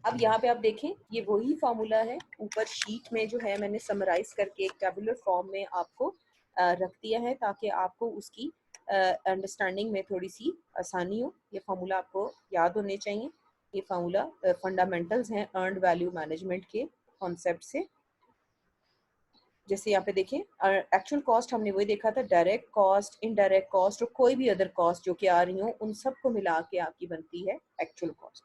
अब यहाँ पे आप देखें, ये वही फार्मूला है, ऊपर शीट में जो है मैंने समराइज करके एक टेबुलर फॉर्म में आपको रख दिया है ताकि आपको उसकी अंडरस्टैंडिंग में थोड़ी सी आसानी हो। ये फार्मूला आपको याद होने चाहिए। ये फार्मूला फंडामेंटल्स हैं अर्नड वैल्यू मैनेजमेंट के कॉन्सेप्ट से। जैसे यहाँ पे देखें, एक्चुअल कॉस्ट हमने वही देखा था, डायरेक्ट कॉस्ट, इनडायरेक्ट कॉस्ट और कोई भी अदर कॉस्ट जो कि आ रही हो उन सबको मिला के आपकी बनती है एक्चुअल कॉस्ट।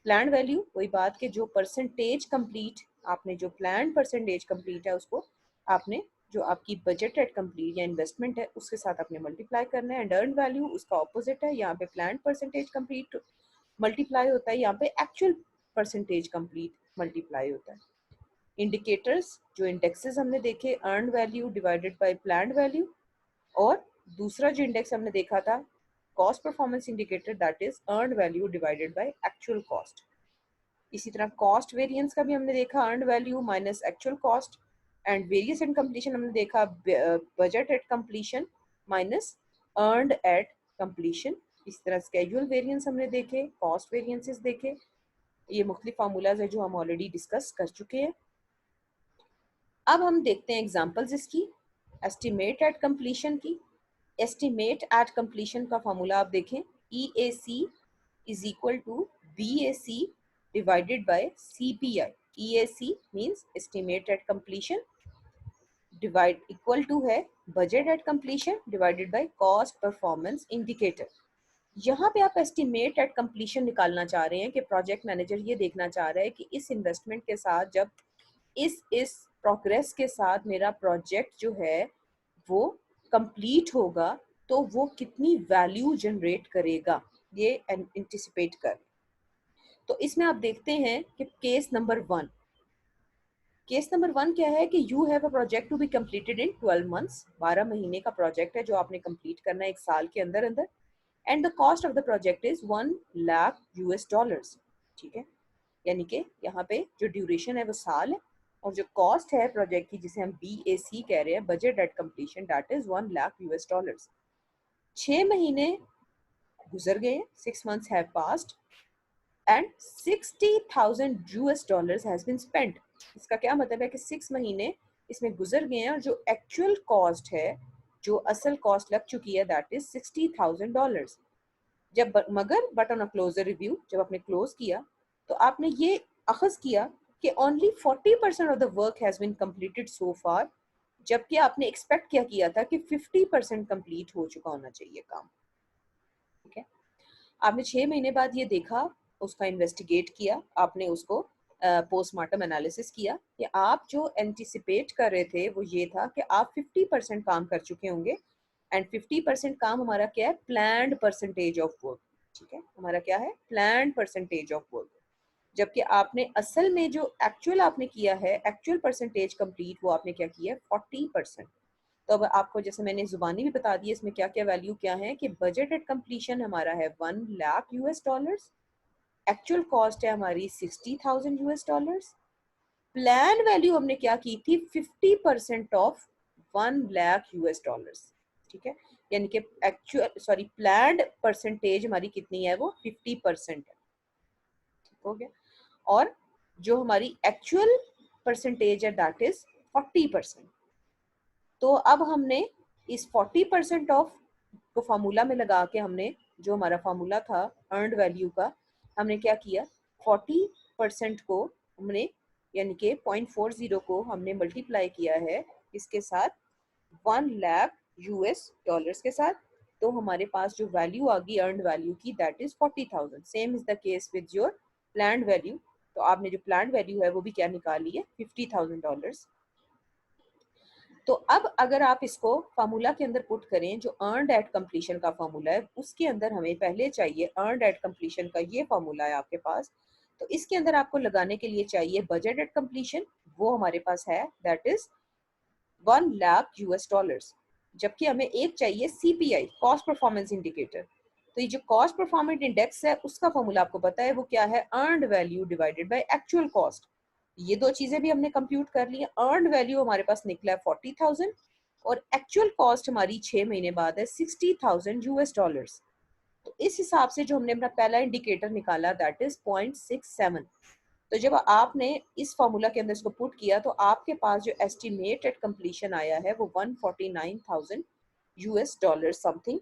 प्लान वैल्यू वही बात के जो परसेंटेज कंप्लीट, आपने जो प्लान परसेंटेज कंप्लीट है उसको आपने जो आपकी बजट एट कंप्लीट या इन्वेस्टमेंट है उसके साथ आपने मल्टीप्लाई करना है। एंड अर्न वैल्यू उसका ऑपोजिट है, यहाँ पे प्लान परसेंटेज कंप्लीट मल्टीप्लाई होता है, यहाँ पे एक्चुअल परसेंटेज कंप्लीट मल्टीप्लाई होता है। इंडिकेटर्स जो इंडेक्सेस हमने देखे, earn value divided by planned value, और दूसरा जो इंडेक्स हमने देखा था cost performance indicator, that is earn value divided by actual cost. इसी तरह कॉस्ट वेरिएंस का भी हमने देखा, earn value minus actual cost. And variance and completion हमने देखा, budget at completion minus earned at completion. इस तरह स्केड्यूल वेरिएंस हमने देखे, कॉस्ट वेरिएंसेस देखे। ये मुख्तलिफ फार्मूलाज है जो हम ऑलरेडी डिस्कस कर चुके हैं। अब हम देखते हैं एग्जांपल्स इसकी। एस्टिमेट एट कंप्लीशन की, एस्टिमेट एट कंप्लीशन का फार्मूला आप देखें, EAC is equal to BAC divided by CPI। EAC means estimate at completion, divide equal to है budget at completion divided by cost performance indicator. यहाँ पे आप estimate at completion निकालना चाह रहे हैं कि प्रोजेक्ट मैनेजर ये देखना चाह रहा है कि इस इन्वेस्टमेंट के साथ, जब इस प्रोग्रेस के साथ मेरा प्रोजेक्ट जो है वो कंप्लीट होगा तो वो कितनी वैल्यू जनरेट करेगा, ये एंटिसिपेट कर। तो इसमें आप देखते हैं कि case number one, case number one क्या है कि you have a project to be completed in 12 months. 12 महीने का प्रोजेक्ट है जो आपने कंप्लीट करना है एक साल के अंदर अंदर। And the cost of the project is $1,00,000। ठीक है, यानी कि यहाँ पे जो ड्यूरेशन है वो साल है, और जो कॉस्ट है प्रोजेक्ट की जिसे हम BAC कह रहे हैं, budget at completion, that is $1,00,000। 6 महीने गुजर गए, 6 months have passed and $60,000 has been spent। इसका क्या मतलब है कि 6 महीने इसमें गुजर गए हैं और जो एक्चुअल कॉस्ट है, जो असल कॉस्ट लग चुकी है, दैट इज $60,000। जब मगर but on a closer review, जब आपने क्लोज किया तो आपने ये अखज किया कि only 40% of the work has been completed so far, जबकि आपने एक्सपेक्ट क्या किया था कि 50% कंप्लीट हो चुका होना चाहिए काम। ठीक है, आपने 6 महीने बाद ये देखा, उसका इन्वेस्टिगेट किया, आपने उसको पोस्टमार्टम एनालिसिस किया कि आप जो एंटिसिपेट कर रहे थे वो ये था कि आप 50% काम कर चुके होंगे। एंड 50% काम हमारा क्या है, प्लान्ड परसेंटेज ऑफ वर्क। ठीक है, हमारा क्या है, प्लान्ड परसेंटेज ऑफ वर्क। जबकि आपने असल में जो एक्चुअल आपने किया है, एक्चुअल परसेंटेज कंप्लीट, वो आपने क्या किया है, 40%। तो अब आपको जैसे मैंने जुबानी भी बता दी, इसमें क्या क्या वैल्यू क्या है कि बजट एट कंप्लीशन हमारा है 1 lakh US dollars, actual cost है हमारी 60,000 US डॉलर्स, प्लान वैल्यू हमने क्या की थी 50% ऑफ 1 लाख US डॉलर्स, ठीक है, यानी कि एक्चुअल सॉरी प्लान्ड परसेंटेज हमारी कितनी है वो 50% है, ठीक हो गया। और जो हमारी एक्चुअल परसेंटेज है दैट इज 40%। तो अब हमने इस 40% ऑफ को फार्मूला में लगा के हमने जो हमारा फार्मूला था अर्नड वैल्यू का, हमने क्या किया 40% को हमने यानी कि 0.40 को हमने मल्टीप्लाई किया है इसके साथ 1 लाख US डॉलर्स के साथ। तो हमारे पास जो वैल्यू आ गई अर्नड वैल्यू की that is 40,000। Same is the case with your planned value. तो आपने जो प्लान्ड वैल्यू है वो भी क्या निकाली है 50,000 डॉलर्स। तो अब अगर आप इसको फार्मूला के अंदर पुट करें जो अर्नड एट कंप्लीशन का फार्मूला है, उसके अंदर हमें पहले चाहिए अर्नड एट कंप्लीशन का ये फार्मूला है आपके पास। तो इसके अंदर आपको लगाने के लिए चाहिए बजट एट कंप्लीशन, वो हमारे पास है that is 1 lakh US dollars. जबकि हमें एक चाहिए CPI कॉस्ट परफॉर्मेंस इंडिकेटर। तो ये जो कॉस्ट परफॉर्मेंस इंडेक्स है उसका फॉर्मूला आपको पता है वो क्या है, earned value divided by actual cost. ये दो चीजें भी हमने कंप्यूट कर ली है। अर्नड वैल्यू हमारे पास निकला है 40,000 और एक्चुअल कॉस्ट हमारी 6 महीने बाद है 60,000 US डॉलर्स। तो इस हिसाब से जो हमने अपना पहला इंडिकेटर निकाला दैट इज 0.67। तो जब आपने इस फॉर्मूला के अंदर इसको पुट किया तो आपके पास जो एस्टिमेटेड कंप्लीशन आया है वो 149,000 US डॉलर समथिंग।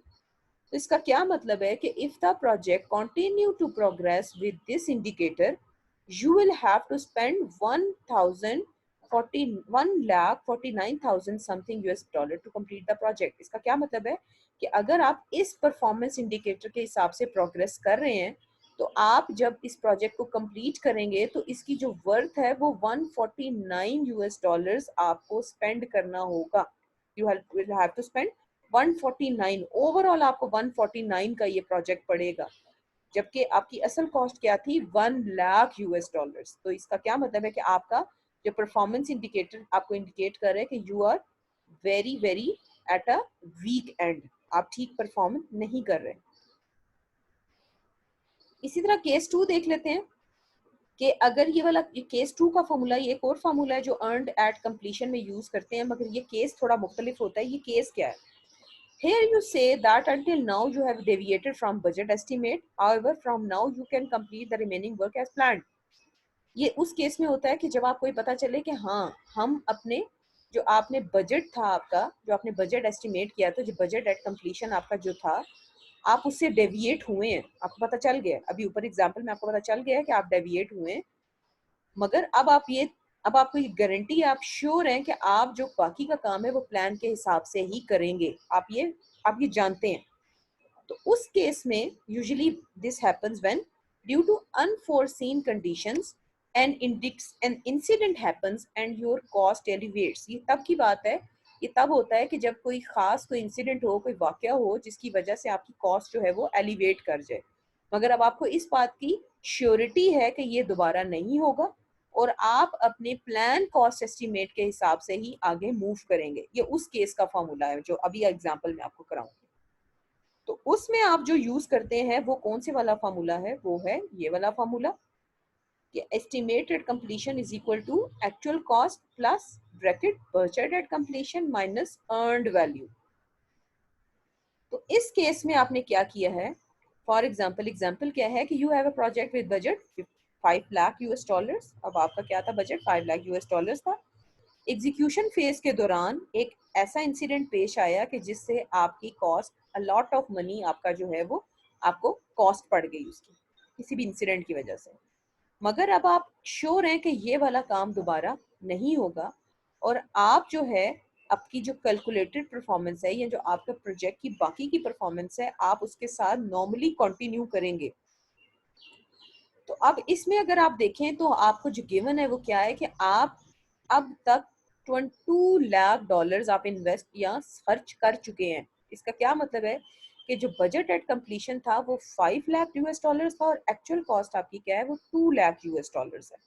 तो इसका क्या मतलब है कि if the project continue to progress with this indicator you will have to spend 1,49,000 something US dollar to complete the project। इसका क्या मतलब है कि अगर आप इस परफॉर्मेंस इंडिकेटर के हिसाब से प्रोग्रेस कर रहे हैं तो आप जब इस प्रोजेक्ट को कंप्लीट करेंगे तो इसकी जो वर्थ है वो 149 US डॉलर्स आपको स्पेंड करना होगा। You will have to spend 149 overall, आपको 149 का ये प्रोजेक्ट पड़ेगा, जबकि आपकी असल कॉस्ट क्या थी 1 लाख US डॉलर्स। तो इसका क्या मतलब है कि आपका जो परफॉर्मेंस इंडिकेटर आपको इंडिकेट कर रहे हैं कि you are very very at a weak end, आप ठीक परफॉर्म नहीं कर रहे। इसी तरह केस 2 देख लेते हैं कि अगर ये वाला केस 2 का फॉर्मूला, ये एक और फॉर्मूला है जो अर्नड एट कंप्लीशन में यूज करते हैं, मगर ये केस थोड़ा मुख्तलिफ होता है। ये केस क्या है, here you say that until now you have deviated from budget estimate, however from now you can complete the remaining work as planned। ये उस केस में होता है कि जब आपको ये पता चले कि हाँ हम अपने जो आपने बजट था आपका, जो आपने बजट एस्टिमेट किया था, जो बजट एट कंप्लीशन आपका जो था, आप उससे डेविएट हुए हैं, आपको पता चल गया। अभी ऊपर एग्जाम्पल में आपको पता चल गया है कि आप डेविएट हुए हैं, मगर अब आपको ये गारंटी, आप श्योर हैं कि आप जो बाकी का काम है वो प्लान के हिसाब से ही करेंगे, आप ये जानते हैं। तो उस केस में usually this happens when due to unforeseen conditions an incident happens and your cost elevates. ये तब की बात है, ये तब होता है कि जब कोई इंसिडेंट हो, कोई वाकया हो जिसकी वजह से आपकी कॉस्ट जो है वो एलिवेट कर जाए, मगर अब आपको इस बात की श्योरिटी है कि ये दोबारा नहीं होगा और आप अपने प्लान कॉस्ट एस्टिमेट के हिसाब से ही आगे मूव करेंगे। ये उस केस का फॉर्मूला है जो अभी एग्जांपल में आपको कराऊंगी। तो उसमें आप जो यूज करते हैं वो कौन से वाला फार्मूला है, वो है ये वाला फार्मूला कि estimated completion is equal to actual cost plus bracket budget at completion minus earned value. तो इस केस में आपने क्या किया है, फॉर एग्जाम्पल क्या है कि you have a project with budget 5 lakh US dollars. अब आपका क्या था बजट 5 लाख US डॉलर्स था। एग्जीक्यूशन फेज के दौरान एक ऐसा इंसिडेंट पेश आया कि जिससे आपकी cost a lot of money, आपका जो है वो आपको कॉस्ट पड़ गई उसकी किसी भी इंसिडेंट की वजह से। मगर अब आप श्योर हैं कि ये वाला काम दोबारा नहीं होगा और आप जो है आपकी जो कैलकुलेटेड परफॉर्मेंस है या जो आपका प्रोजेक्ट की बाकी की परफॉर्मेंस है आप उसके साथ नॉर्मली कंटिन्यू करेंगे। तो अब इसमें अगर आप देखें तो आपको जो गिवन है वो क्या है कि आप अब तक 22 लाख डॉलर्स आप इन्वेस्ट या खर्च कर चुके हैं। इसका क्या मतलब है कि जो बजट एट कंप्लीशन था वो 5 लाख US डॉलर्स था और एक्चुअल कॉस्ट आपकी क्या है वो 2 लाख US डॉलर्स है।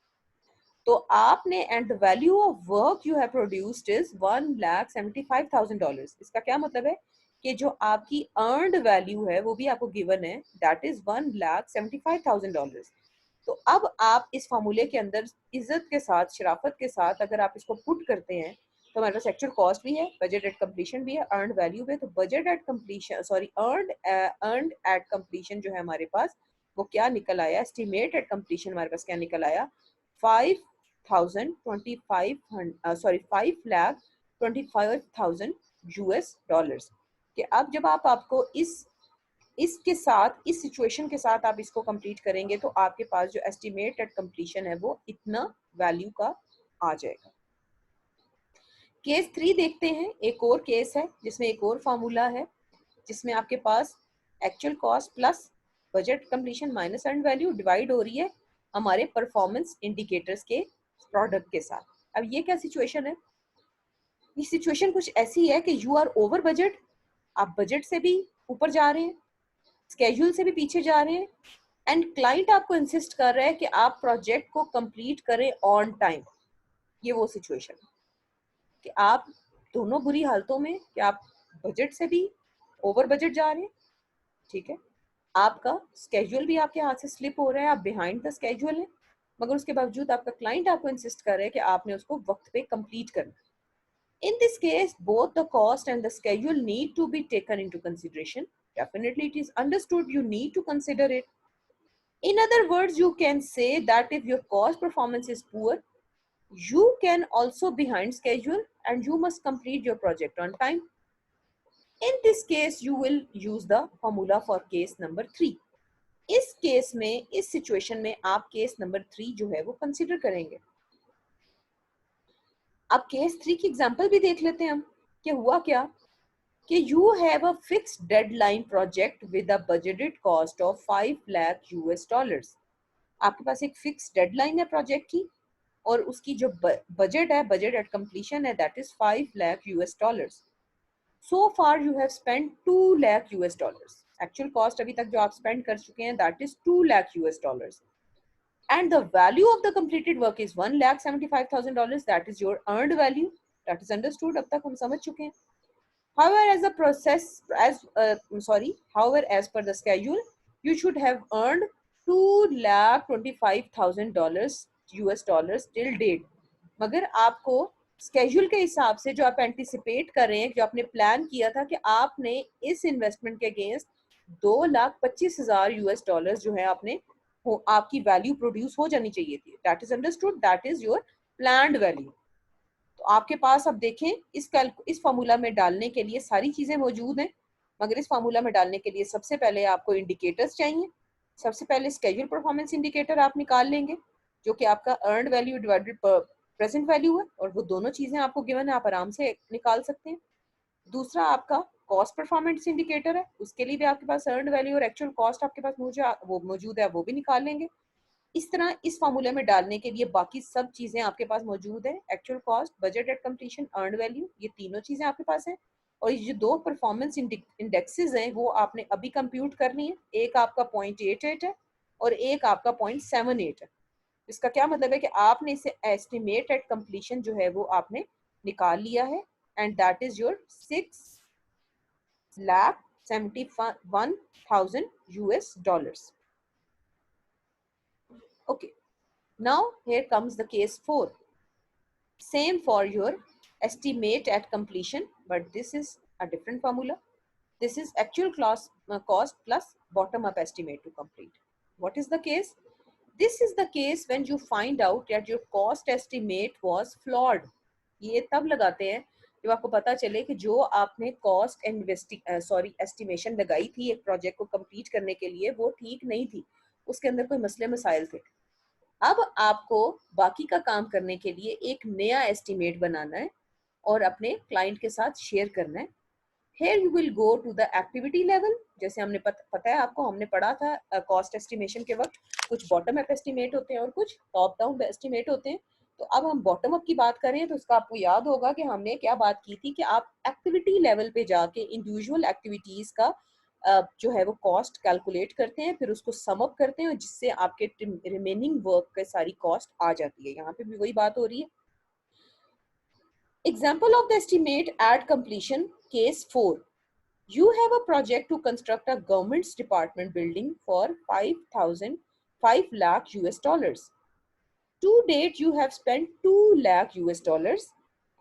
तो आपने and the value of work you have produced is $1,75,000। इसका क्या मतलब है कि जो आपकी अर्नड वैल्यू है वो भी आपको गिवन है, दैट इज $1,75,000। तो अब आप इस फार्मूले के अंदर इज्जत के साथ, शराफत के साथ अगर आप इसको पुट करते हैं तो हमारे पास एक्चुअल कॉस्ट भी है, बजट एट कंप्लीशन भी है, अर्नड वैल्यू भी है। तो budget at completion, sorry, earned at completion जो है हमारे पास वो क्या निकल आया, एस्टिमेट एट कंप्लीशन हमारे पास क्या निकल आया, 5,25,000 US डॉलर्स। कि अब जब आपको इसके साथ, इस सिचुएशन के साथ आप इसको कंप्लीट करेंगे तो आपके पास जो एस्टिमेट एट कंप्लीशन है वो इतना वैल्यू का आ जाएगा। केस 3 देखते हैं, एक और केस है जिसमें एक और फार्मूला है, जिसमें आपके पास actual cost plus budget completion minus earn value divide हो रही है हमारे परफॉर्मेंस इंडिकेटर्स के प्रोडक्ट के साथ। अब ये क्या सिचुएशन है, ये सिचुएशन कुछ ऐसी है कि यू आर ओवर बजट, आप बजट से भी ऊपर जा रहे हैं, स्केड्यूल से भी पीछे जा रहे हैं, एंड क्लाइंट आपको इंसिस्ट कर रहा है कि आप प्रोजेक्ट को कंप्लीट करें ऑन टाइम। ये वो सिचुएशन है कि आप दोनों बुरी हालतों में, कि आप बजट से भी ओवर बजट जा रहे हैं, ठीक है, आपका स्केड्यूल भी आपके हाथ से स्लिप हो रहा है, आप बिहाइंड द स्केड्यूल है, मगर उसके बावजूद आपका क्लाइंट आपको इंसिस्ट कर रहा है कि आपने उसको वक्त पे कंप्लीट करना। In this case, both the cost and the schedule need to be taken into consideration. Definitely, it is understood you need to consider it. In other words, you can say that if your cost performance is poor, you can also behind schedule and you must complete your project on time. In this case, you will use the formula for case number 3. इस case में, इस situation में आप case number 3 जो है वो consider करेंगे। अब केस 3 की एग्जांपल भी देख लेते हैं हम कि हुआ क्या, कि you have a fixed deadline project with a budgeted cost of 5 lakh US dollars. आपके पास एक फिक्स डेडलाइन है प्रोजेक्ट की और उसकी जो बजट है, बजट एट कंप्लीशन है, that is 5 lakh US dollars. So far you have spend 2 lakh US dollars. Actual cost अभी तक जो आप स्पेंड कर चुके हैं that is 2 lakh US dollars, and the value of the completed work is $1,75,000, that is your earned value, that is understood। अब तक हम समझ चुके हैं। However, as a process, however, as per the schedule, you should have earned $2,25,000 US dollars till date। मगर आपको schedule के हिसाब से जो आप एंटिसिपेट कर रहे हैं, जो आपने प्लान किया था कि आपने इस इन्वेस्टमेंट के अगेंस्ट 2,25,000 US डॉलर्स जो है आपने, आपकी वैल्यू प्रोड्यूस हो जानी चाहिए थी। That is understood, that is your planned value. तो आपके पास अब देखें, इस फार्मूला में डालने के लिए सारी चीजें मौजूद हैं, मगर इस फार्मूला में डालने के लिए सबसे पहले आपको इंडिकेटर्स चाहिए। सबसे पहले स्केड्यूल परफॉर्मेंस इंडिकेटर आप निकाल लेंगे, जो कि आपका earned value divided present value है, और वो दोनों चीजें आपको गिवन है, आप आराम से निकाल सकते हैं। दूसरा आपका कॉस्ट परफॉर्मेंस इंडिकेटर है, उसके लिए भी आपके पास अर्नड वैल्यू और एक्चुअल कॉस्ट आपके पास मौजूद है, वो भी निकाल लेंगे। इस तरह इस फार्मूले में डालने के लिए बाकी सब चीजें आपके पास मौजूद है, actual cost, budget at completion, earned value, ये तीनों चीजें आपके पास हैं। और ये जो दो परफॉर्मेंस इंडेक्सेस हैं वो आपने अभी कंप्यूट करनी है। एक आपका 0.88 है और एक आपका 0.78 है। इसका क्या मतलब है कि आपने इसे एस्टिमेट एट कंप्लीशन जो है वो आपने निकाल लिया है, and that is your 6,71,000 US dollars. Okay, now here comes the case 4. Same for your estimate at completion, but this is a different formula. This is actual cost plus bottom up estimate to complete. What is the case? This is the case when you find out that your cost estimate was flawed. ये तब लगाते हैं जब आपको पता चले कि जो आपने कॉस्ट एस्टिमेशन लगाई थी एक प्रोजेक्ट को कंप्लीट करने के लिए वो ठीक नहीं थी, उसके अंदर कोई मसले मसाइल थे। अब आपको बाकी का काम करने के लिए एक नया एस्टिमेट बनाना है और अपने क्लाइंट के साथ शेयर करना है। Here you will go to the activity level। जैसे हमने पता है आपको, हमने पढ़ा था कॉस्ट एस्टिमेशन के वक्त, कुछ बॉटम अप एस्टिमेट होते हैं और कुछ टॉप डाउन एस्टिमेट होते हैं। तो अब हम बॉटम अप की बात करें तो उसका आपको याद होगा कि हमने क्या बात की थी कि आप एक्टिविटी लेवल पे जाके इंडिविजुअल एक्टिविटीज का जो है वो कॉस्ट कैलकुलेट करते हैं, फिर उसको सम अप करते हैं, जिससे आपके रिमेनिंग वर्क के सारी कॉस्ट आ जाती है। यहाँ पे भी वही बात हो रही है। Example of the estimate at completion, case 4, you have a project to construct a government's department building for 5 lakh US dollars. To date, you have spent 2 lakh US dollars,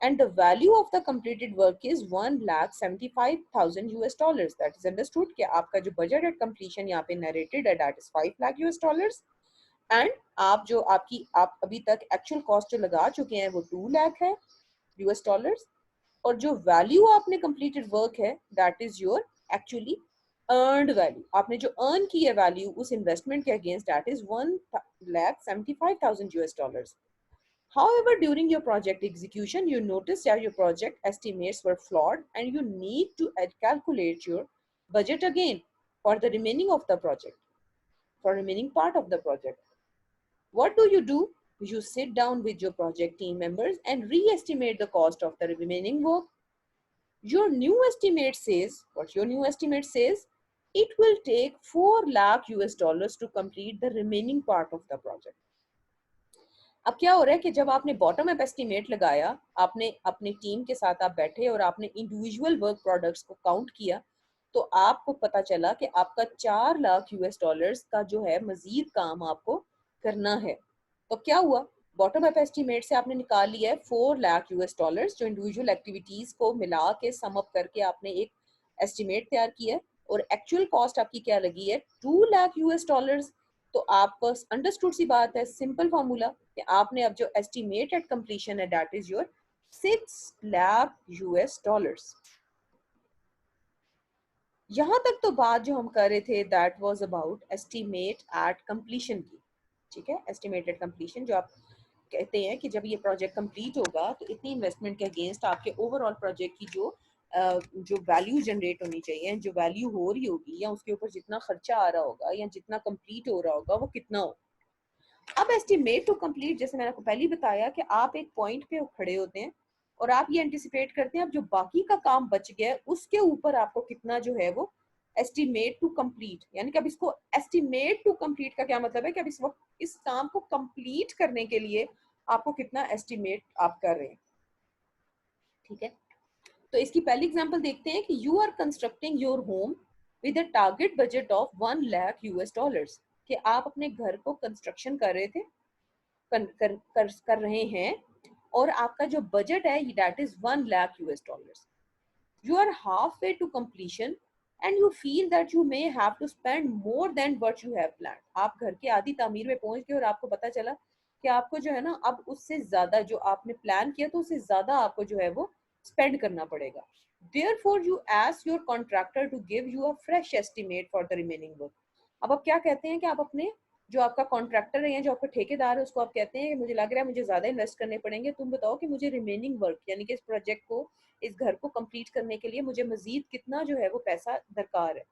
and the value of the completed work is 1,75,000 US dollars. That is understood कि आपका जो budget at completion यहाँ पे narrated है, that is 5 lakh US dollars, and आप जो आप अभी तक actual cost जो लगा चुके हैं वो 2 lakh है US dollars, और जो वैल्यू आपने कंप्लीटेड वर्क है that is your actually earned value. आपने जो अर्न की है वैल्यू उस इन्वेस्टमेंट के against that is 1,75,000 US dollars. However, during your project execution, you notice that your project estimates were flawed and you need to calculate your budget again for the remaining of the project, for remaining part of the project. What do? You sit down with your project team members and re-estimate the cost of the remaining work. Your new estimate says, what your new estimate says, it will take 4 lakh US dollars to complete the remaining part of the project. अब क्या हो रहा है कि जब आपने bottom up estimate लगाया, आपने अपनी टीम के साथ आप बैठे और आपने इंडिविजुअल वर्क प्रोडक्ट्स को काउंट किया, तो आपको पता चला कि आपका 4 लाख US डॉलर्स का जो है मजीद काम आपको करना है। तो क्या हुआ, बॉटम अप एस्टिमेट से आपने निकाल लिया है 4 लाख US डॉलर्स, जो इंडिविजुअल एक्टिविटीज को मिला के सम अप करके आपने एक एस्टिमेट तैयार किया है, और एक्चुअल कॉस्ट आपकी क्या लगी है 2 लाख US डॉलर्स। तो आपको अंडरस्टूड सी बात है, सिंपल फॉर्मूला, कि आपने अब जो एस्टिमेट एट कंप्लीशन है that is your 6 lakh US dollars. यहाँ तक तो बात जो हम कर रहे थे that was about estimate at completion की, ठीक है। एस्टिमेट एट कंप्लीशन जो आप कहते हैं कि जब ये प्रोजेक्ट कंप्लीट होगा तो इतनी इन्वेस्टमेंट के अगेंस्ट आपके ओवरऑल प्रोजेक्ट की जो वैल्यू जनरेट होनी चाहिए, जो वैल्यू हो रही होगी, या उसके ऊपर जितना खर्चा आ रहा होगा या जितना कंप्लीट हो रहा होगा वो कितना हो। अब एस्टिमेट टू कंप्लीट, जैसे मैंने आपको पहले ही बताया कि आप एक पॉइंट पे खड़े होते हैं और आप ये एंटिसिपेट करते हैं अब जो बाकी का काम बच गया है उसके ऊपर आपको कितना जो है वो एस्टिमेट टू कंप्लीट, यानी कि अब इसको एस्टिमेट टू कंप्लीट का क्या मतलब है कि अब इस वक्त इस काम को कंप्लीट करने के लिए आपको कितना एस्टिमेट आप कर रहे हैं, ठीक है। तो इसकी पहली एग्जांपल देखते हैं कि you are constructing your home with a target budget of 1 lakh US dollars, कि आप अपने घर को कंस्ट्रक्शन कर रहे थे, कर रहे हैं, और आपका जो बजट है that is 1 lakh US dollars. You are halfway to completion and you feel that you may have to spend more than what you have planned. आप घर की आधी तामीर में पहुंच गए और आपको पता चला कि आपको जो है ना अब उससे ज्यादा जो आपने प्लान किया तो उससे ज्यादा आपको जो है वो स्पेंड करना पड़ेगा। Therefore, you ask your contractor to give you a fresh estimate for the remaining work. अब आप क्या कहते हैं कि आप अपने जो आपका कॉन्ट्रैक्टर है या जो आपका ठेकेदार है उसको आप कहते हैं कि मुझे लग रहा है मुझे ज्यादा इन्वेस्ट करने पड़ेंगे, तुम बताओ कि मुझे रिमेनिंग वर्क यानी कि इस प्रोजेक्ट को, इस घर को कंप्लीट करने के लिए मुझे मजीद कितना जो है वो पैसा दरकार है।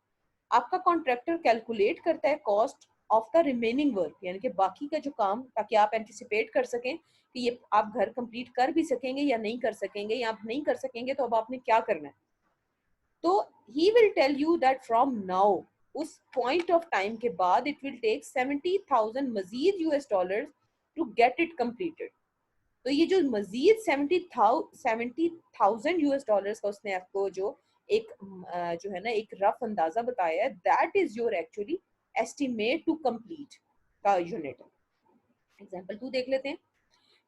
आपका कॉन्ट्रैक्टर कैलकुलेट करता है cost of the remaining work, यानी कि बाकी का जो काम, ताकि आप एंटिसिपेट कर सकें कि ये आप घर कंप्लीट कर भी सकेंगे या नहीं कर सकेंगे, या आप नहीं कर सकेंगे तो अब आपने क्या करना है। तो he will tell you that from now, उस पॉइंट ऑफ टाइम के बाद इट विल टेक 70,000 मजीद US dollars to get it completed. तो ये जो मजीद 70,000 US डॉलर्स का उसने आपको जो एक जो है ना एक रफ अंदाजा बताया है, that is your actually estimate to complete का यूनिट। एग्जांपल 2 देख लेते हैं।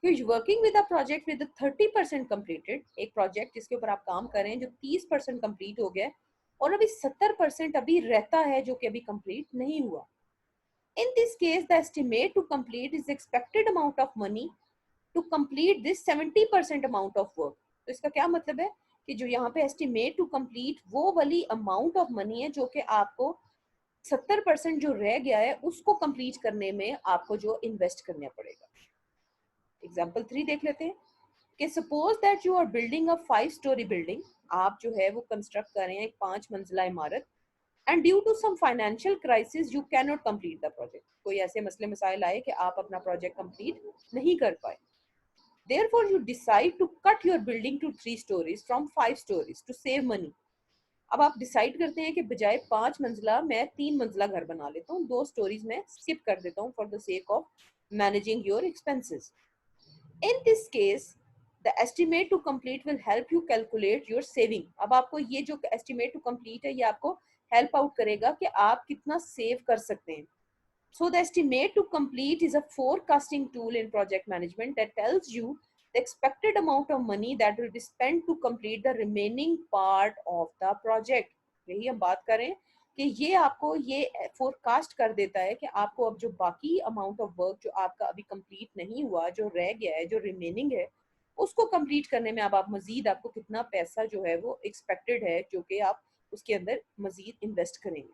You're working with a project with 30% completed, एक प्रोजेक्ट जिसके ऊपर आप काम कर रहे हैं जो 30% कंप्लीट हो गया है, और अभी 70% अभी रहता है जो कि अभी कंप्लीट नहीं हुआ। In this case, the estimate to complete is the expected amount of money to complete this 70% amount of work. तो इसका क्या मतलब है कि जो यहाँ पे estimate to complete वो वाली amount of money है जो कि आपको 70% जो रह गया है उसको कंप्लीट करने में आपको जो इन्वेस्ट करना पड़ेगा। एग्जाम्पल 3 देख लेते हैं कि suppose that you are building a 5 story building, आप जो है वो कंस्ट्रक्ट कर रहे हैं एक 5 मंजिला इमारत, and due to some financial crisis you can not complete the project. कोई ऐसे मसले मसाइल आए कि आप अपना प्रोजेक्ट कंप्लीट नहीं कर पाए। Therefore, you decide to cut your building to 3 stories from 5 stories to save money. अब आप डिसाइड करते हैं कि बजाय 5 मंजिला मैं 3 मंजिला घर बना लेता हूँ, 2 स्टोरीज में स्किप कर देता हूँ for the sake of managing your expenses. In this case the estimate to complete will help you calculate your saving. अब आपको ये जो एस्टिमेट टू कंप्लीट है ये आपको हेल्प आउट करेगा कि आप कितना सेव कर सकते हैं. So the estimate to complete is a forecasting tool in project management that tells you the expected amount of money that will be spent to complete the remaining part of the project. यही हम बात करें कि ये आपको ये forecast कर देता है कि आपको अब जो बाकी अमाउंट ऑफ वर्क जो आपका अभी कंप्लीट नहीं हुआ, जो रह गया है, जो रिमेनिंग है, उसको कंप्लीट करने में अब आप मजीद आपको कितना पैसा जो है वो एक्सपेक्टेड है जो कि आप उसके अंदर मजीद इन्वेस्ट करेंगे.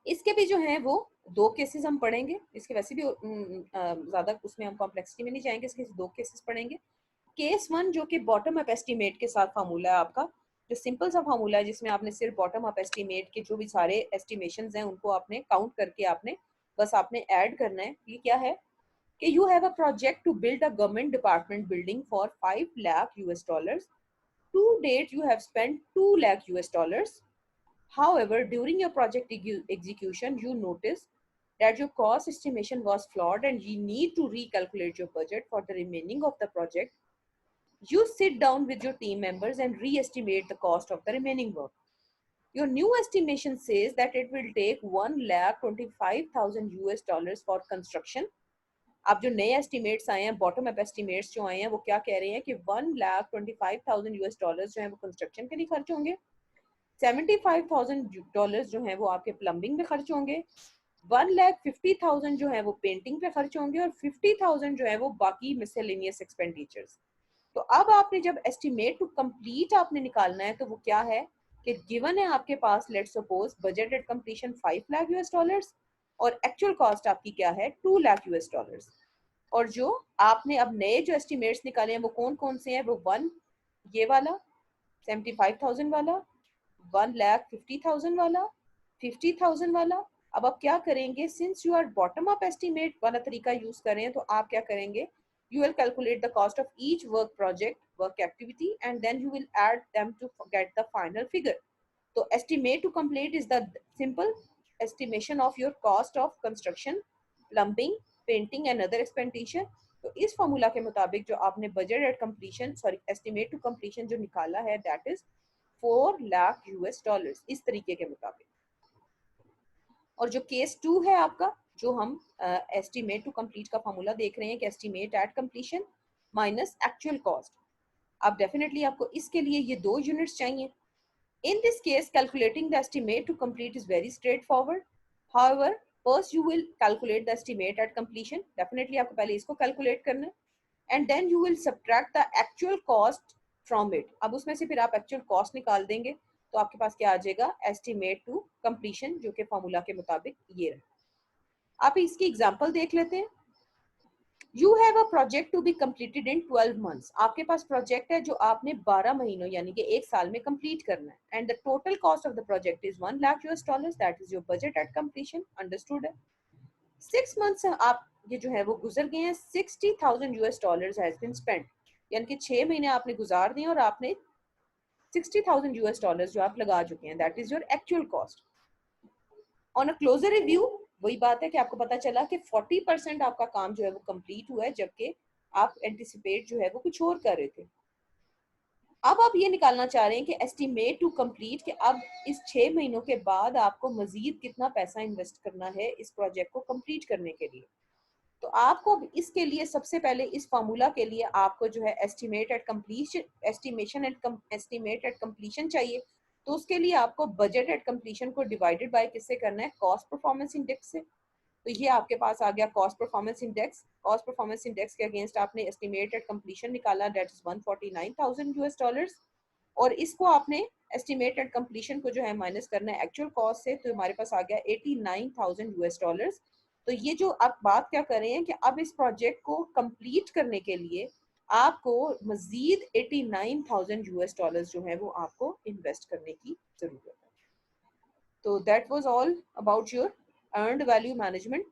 इसके भी जो है वो 2 केसेस हम पढ़ेंगे. इसके वैसे भी ज़्यादा उसमें हम कॉम्प्लेक्सिटी में नहीं जाएंगे. इसके 2 केसेस पढ़ेंगे. केस 1 जो कि बॉटम अप एस्टिमेट के साथ फार्मूला है आपका, जो सिंपल सा फार्मूला है जिसमें आपने सिर्फ बॉटम अप एस्टिमेट के जो भी सारे एस्टिमेशंस हैं उनको आपने काउंट करके आपने बस आपने ऐड करना है. ये क्या है कि you have a project to build a government department building for 5 lakh US dollars. To date you have spent 2 lakh US dollars. However, during your project execution, you notice that your cost estimation was flawed and you need to recalculate your budget for the remaining of the project. You sit down with your team members and re-estimate the cost of the remaining work. Your new estimation says that it will take 1,25,000 US dollars for construction. अब जो नए estimates आए हैं, bottom up estimates जो आए हैं, वो क्या कह रहे हैं कि 1,25,000 US डॉलर्स जो है वो कंस्ट्रक्शन के लिए खर्च होंगे. $75,000 जो है वो आपके प्लम्बिंग पे खर्च होंगे. 1,50,000 जो है वो पेंटिंग पे खर्च होंगे और 50,000 जो है वो बाकी मिसलेनियस एक्सपेंडिचर्स. तो अब आपने जब एस्टिमेट टू कंप्लीट आपने निकालना है तो वो क्या है कि गिवन है आपके पास, let's suppose budgeted completion 5 lakh US dollars और एक्चुअल कॉस्ट आपकी क्या है 2 लाख यूएस डॉलर्स. और जो आपने अब नए जो एस्टिमेट्स निकाले हैं वो कौन कौन से हैं, वो 1 ये वाला, 75,000 वाला, 1,50,000 वाला, 50,000 वाला. अब आप क्या करेंगे, since you are bottom up estimate वाला तरीका यूज करें तो आप क्या करेंगे, you will calculate the cost of each work project, work activity, and then you will add them to get the final figure. So estimate to complete is the simple estimation of your cost of construction, plumbing, painting and other expenditure. तो इस formula के मुताबिक जो आपने budget at completion estimate to completion जो निकाला है that is 4 lakh US dollars इस तरीके के मुताबिक. और जो केस 2 है आपका, जो हम एस्टिमेट टू कंप्लीट का फॉर्मूला देख रहे हैं कि estimate at completion minus actual cost. अब डेफिनेटली आपको इसके लिए ये 2 यूनिट्स चाहिए. In this case, calculating the estimate to complete is very straightforward. However, first you will calculate the estimate at completion. Definitely आपको पहले इसको calculate करना है. And then you will subtract the actual cost from it. अब उसमें से फिर आप actual cost निकाल देंगे तो आपके पास क्या आ जाएगा, estimate to completion, जो कि फॉर्मूला के मुताबिक ये रहा. आप इसकी एग्जांपल देख लेते हैं. You have a project to be completed in 12 months. आपके पास प्रोजेक्ट है जो आपने 12 महीनों यानी कि 1 साल में कंप्लीट करना है. And the total cost of the project is 1 lakh US dollars. That is your budget at completion. Understood है. 6 मंथ्स आप ये जो है वो गुजर गए हैं. 60,000 US dollars has been spent. यानी कि 6 महीने आपने गुजार दिए और आपने 60,000 यूएस डॉलर्स जो आप लगा चुके हैं. That is your actual cost. On a closer review वही बात है कि आपको पता चला कि 40% आपका काम जो है वो कंप्लीट हुआ है जबकि आप एंटिसिपेट जो है वो कुछ और कर रहे थे. अब आप ये निकालना चाह रहे हैं कि एस्टिमेट टू कंप्लीट कि अब इस 6 महीनों के बाद आपको मजीद कितना पैसा इन्वेस्ट करना है इस प्रोजेक्ट को कंप्लीट करने के लिए. तो आपको इसके लिए सबसे पहले इस फार्मूला के लिए आपको जो है estimate at completion, estimate at completion चाहिए. तो उसके लिए आपको बजट एट कंप्लीशन को डिवाइडेड बाय किससे करना है, कॉस्ट परफॉर्मेंस इंडेक्स से. तो ये आपके पास आ गया cost performance index. Cost performance index के अगेंस्ट आपने एस्टिमेट एट कंप्लीशन निकाला, दैट इज 149,000 यूएस डॉलर्स. और इसको आपने एस्टिमेट एट कंप्लीशन को जो है माइनस करना है एक्चुअल कॉस्ट से. तो हमारे पास आ गया 89,000 यूएस डॉलर्स. तो ये जो आप बात क्या कर रहे हैं कि अब इस प्रोजेक्ट को कंप्लीट करने के लिए आपको मजीद 89,000 यूएस डॉलर्स जो है वो आपको इन्वेस्ट करने की जरूरत है. तो that was all about your earned value management.